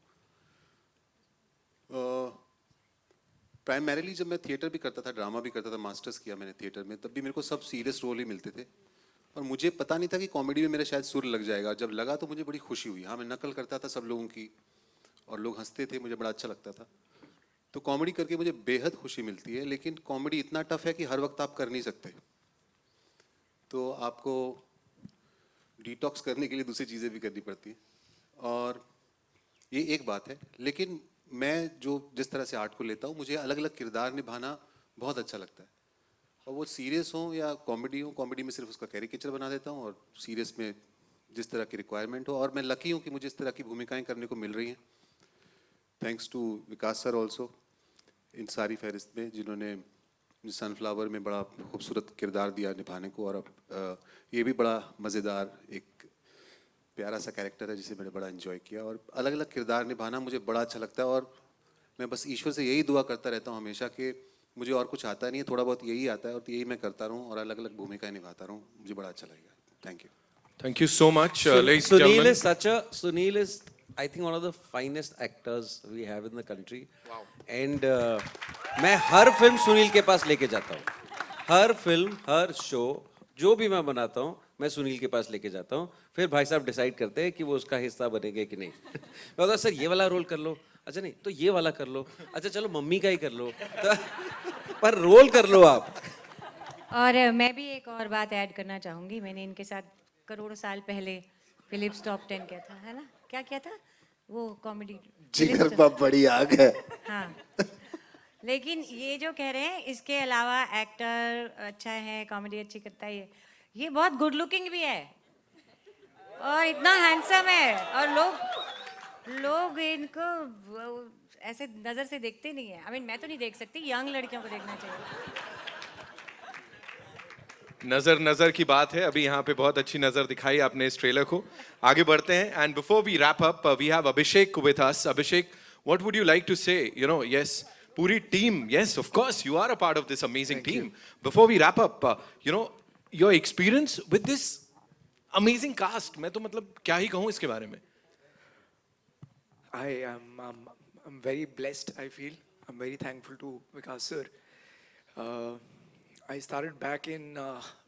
प्राइमरीली जब मैं थिएटर भी करता था, ड्रामा भी करता था, मास्टर्स किया मैंने थिएटर में, तब भी मेरे को सब सीरियस रोल ही मिलते थे, और मुझे पता नहीं था कि कॉमेडी में मेरा शायद सुर लग जाएगा. जब लगा तो मुझे बड़ी खुशी हुई. हाँ, मैं नकल करता था सब लोगों की और लोग हंसते थे, मुझे बड़ा अच्छा लगता था. तो कॉमेडी करके मुझे बेहद खुशी मिलती है, लेकिन कॉमेडी इतना टफ है कि हर वक्त आप कर नहीं सकते. तो आपको डिटॉक्स करने के लिए दूसरी चीज़ें भी करनी पड़ती हैं, और ये एक बात है. लेकिन मैं जो जिस तरह से आर्ट को लेता हूँ, मुझे अलग अलग किरदार निभाना बहुत अच्छा लगता है, और वो सीरियस हो या कॉमेडी हो. कॉमेडी में सिर्फ उसका कैरिकेचर बना देता हूँ, और सीरियस में जिस तरह की रिक्वायरमेंट हो. और मैं लकी हूँ कि मुझे इस तरह की भूमिकाएं करने को मिल रही हैं. Thanks to Vikas sir also इन सारी फहरिस्त में, जिन्होंने सनफ्लावर में बड़ा खूबसूरत किरदार दिया निभाने को, और अब ये भी बड़ा मज़ेदार एक प्यारा सा कैरेक्टर है जिसे मैंने बड़ा एंजॉय किया. और अलग अलग किरदार निभाना मुझे बड़ा अच्छा लगता है, और मैं बस ईश्वर से यही दुआ करता रहता हूँ हमेशा कि मुझे और कुछ आता नहीं है, थोड़ा बहुत यही आता है, और यही मैं करता रहूँ और अलग अलग भूमिकाएं निभाता रहूँ. मुझे बड़ा अच्छा लगेगा. Thank you. Thank you so much, ladies and Sunil gentlemen. Sunil is, I think, one of the finest actors we have in the country. Wow. And मैं हर फिल्म सुनील के पास लेके जाता हूँ. हर फिल्म, हर शो, जो भी मैं बनाता हूँ, मैं सुनील के पास लेके जाता हूँ. फिर भाई साहब डिसाइड करते हैं कि वो उसका हिस्सा बनेंगे कि नहीं. मैं बोलता सर ये वाला रोल कर लो, अच्छा नहीं तो ये वाला कर लो, अच्छा चलो मम्मी का ही कर लो, तो पर रोल कर लो आप. और मैं भी एक और बात ऐड करना चाहूँगी. मैंने इनके साथ करोड़ों साल पहले फिलिप्स टॉप 10 किया था, है ना? क्या किया था वो कॉमेडी? जिगर पर बड़ी आग है. हाँ, लेकिन ये जो कह रहे हैं इसके अलावा एक्टर अच्छा है, कॉमेडी अच्छी करता है, ये बहुत गुड लुकिंग भी है और इतना हैंडसम है, और लोग इनको ऐसे नज़र से देखते नहीं है. I mean, मैं तो नहीं देख सकती, यंग लड़कियों को देखना चाहिए. नजर की बात है. अभी यहाँ पे बहुत अच्छी नजर दिखाई आपने इस ट्रेलर को. आगे बढ़ते हैं, and before we wrap up we have Abhishek with us. Abhishek, what would you like to say? You know, yes, पूरी team, yes of course you are a part of this amazing team. Before we wrap up, you know, your experience with this amazing cast, मैं तो मतलब क्या ही कहूँ इसके बारे में. I'm very blessed, I feel. I'm very thankful to Vikas sir. I started back in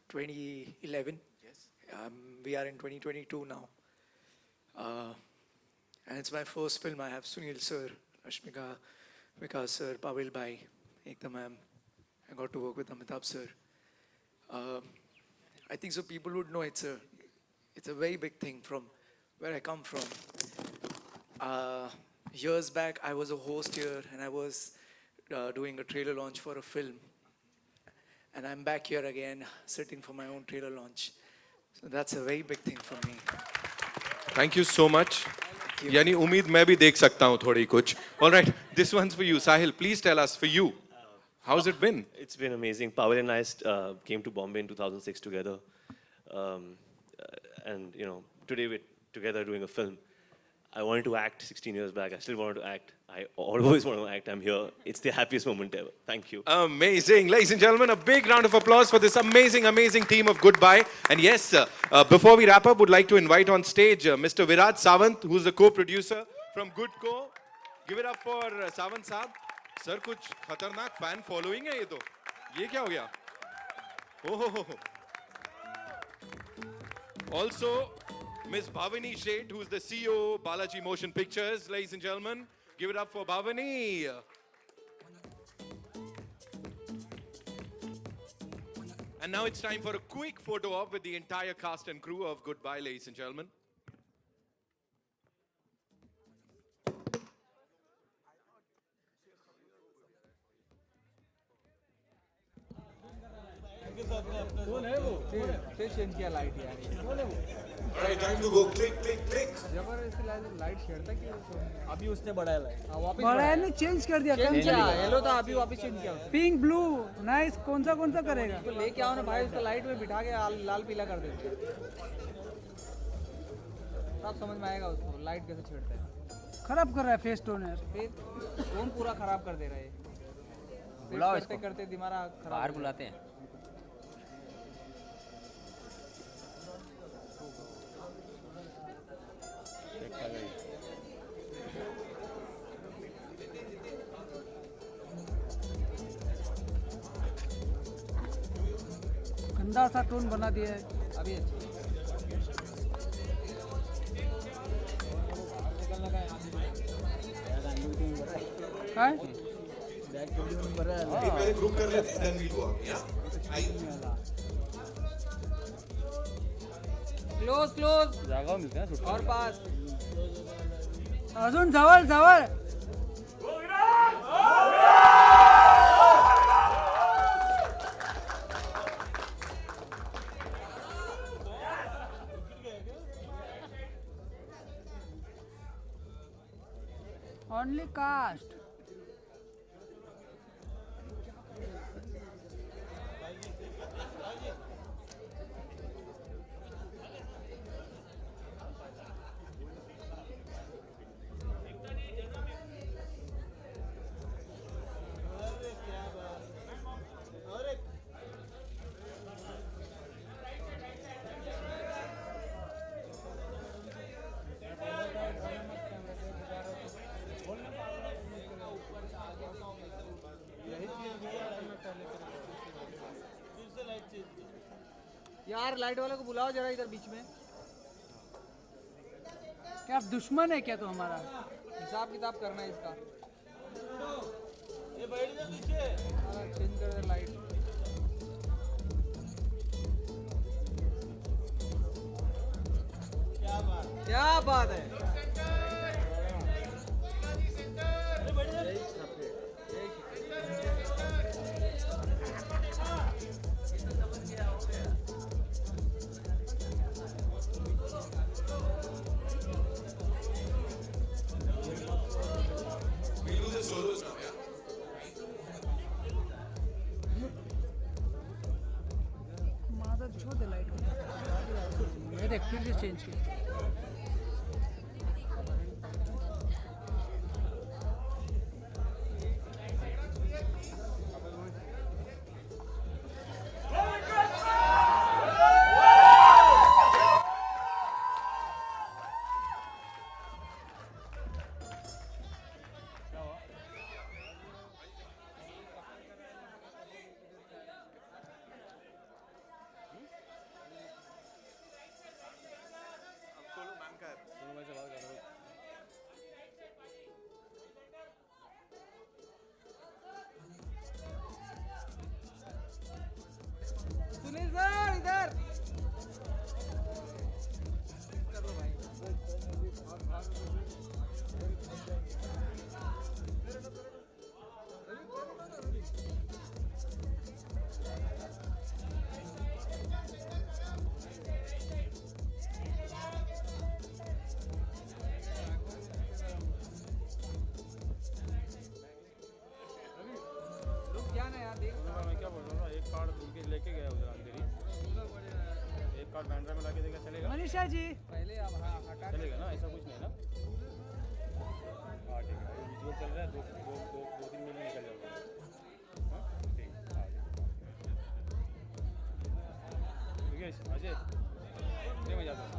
2011. Yes. We are in 2022 now. And it's my first film. I have Sunil sir, Rashmika, Vikas sir, Pavail bhai, Ekta ma'am. I got to work with Amitabh sir. I think so people would know it's a very big thing from where I come from. Years back, I was a host here and I was doing a trailer launch for a film. And I'm back here again, sitting for my own trailer launch. So that's a very big thing for me. Thank you so much. यानी उम्मीद मैं भी देख सकता हूँ थोड़ी कुछ. All right, this one's for you, Sahil. Please tell us for you, how's it been? It's been amazing. Pavail and I came to Bombay in 2006 together, and today we're together doing a film. I wanted to act 16 years back. I still wanted to act. I always want to act. I'm here. It's the happiest moment ever. Thank you. Amazing. Ladies and gentlemen, a big round of applause for this amazing, amazing team of Goodbye. And yes, before we wrap up, would like to invite on stage Mr. Viraj Sawant, who's the co-producer from Good Co. Give it up for Sawant Saab. Sir, कुछ खतरनाक fan following है ये तो. ये क्या हो गया? Oh. Also, Miss Bhavani Sheth, who's the CEO, Balaji Motion Pictures. Ladies and gentlemen, give it up for Bhavani. And now it's time for a quick photo op with the entire cast and crew of Goodbye, ladies and gentlemen. Alright, time to go. Click. Light छेड़ता कि अभी उसने बढ़ाया light वापस बढ़ाया नहीं change कर दिया चेंज किया येलो था अभी वापस चेंज किया पिंक ब्लू नाइस कौन सा करेगा तो लेके आओ ना भाई उसका लाइट में बिठा के लाल पीला कर देते तब समझ में आएगा उसको लाइट कैसे छेड़ता है खराब कर रहा है फेस टोनर टोन पूरा खराब कर दे रहा है बुलाओ इसको करते दिमाग खराब बाहर बुलाते हैं गंदा सा टोन बना दिया है अभी पहले ग्रुप कर लेते हैं then we'll go up, yeah? Close जागा मिलते हैं और पास अजून जवळ Only cast. यार लाइट वाले को बुलाओ जरा इधर बीच में क्या आप दुश्मन है क्या तो हमारा हिसाब किताब करना है इसका ये बैठ जा पीछे चेंज कर दे लाइट क्या बात है फिर से चेंज किया और बैंड्रा में लाके देगा चलेगा? मनीषा जी पहले आप हटा चलेगा ना, ऐसा कुछ नहीं ना? हाँ ठीक है, विजुअल चल रहा है, 2-3 मिनट में निकल जाऊंगा। हाँ ठीक, विकेश, अजय, ये मैं जाता हूँ।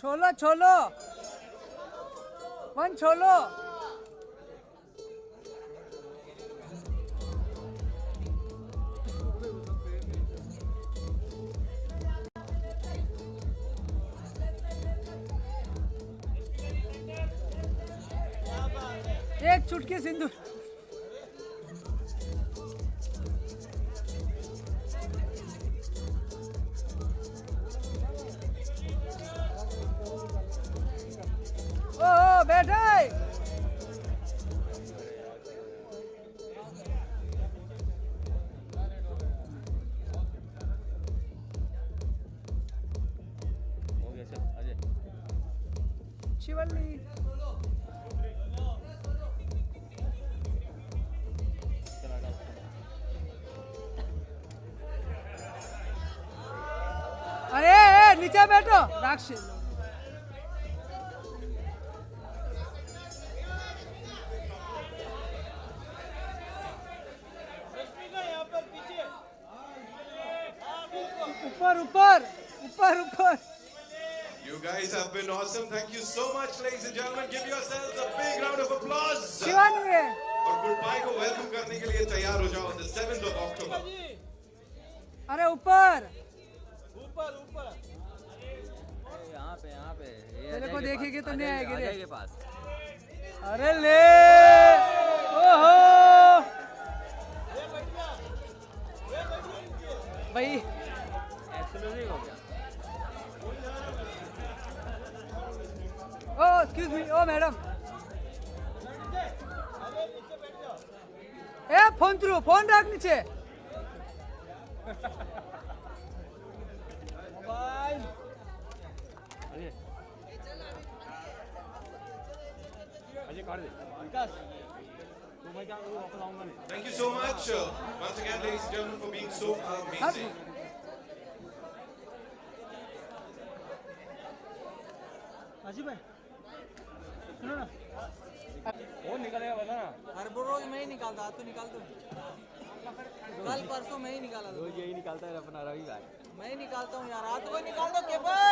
छोलो छोलो वन छोलो एक चुटकी सिंदूर ओ बैठे हो गया चल अजय। शिवल्ली अरे नीचे बैठो राक्षस ऊपर ऊपर ऊपर ऊपर You guys have been awesome. Thank you so much, ladies and gentlemen. Give yourselves a big round of applause. Shivani है और गुडबाय को वेलकम करने के लिए तैयार हो जाओ on the 7th of October. अरे ऊपर ऊपर ऊपर यहाँ पे तेरे को देखेंगे तो नहीं आएगी रे के पास। अरे ले ओहो भाई एक्सक्लूसिव हो गया। ओ एक्सक्यूज मी ओ मैडम ए फोन रख नीचे मोबाइल अजय काट दे विकास तो मैं क्या वापस आऊंगा नहीं। Thank you so much. Once again, ladies and gentlemen, for being so amazing. अजी भाई सुनो ना वो निकलेगा बता ना। हर रोज मैं ही निकालता तू निकाल दो कल परसों मैं ही निकाला रोज यही निकालता है अपना रवि भाई। मैं ही निकालता हूँ यार आज तो निकाल दो केवल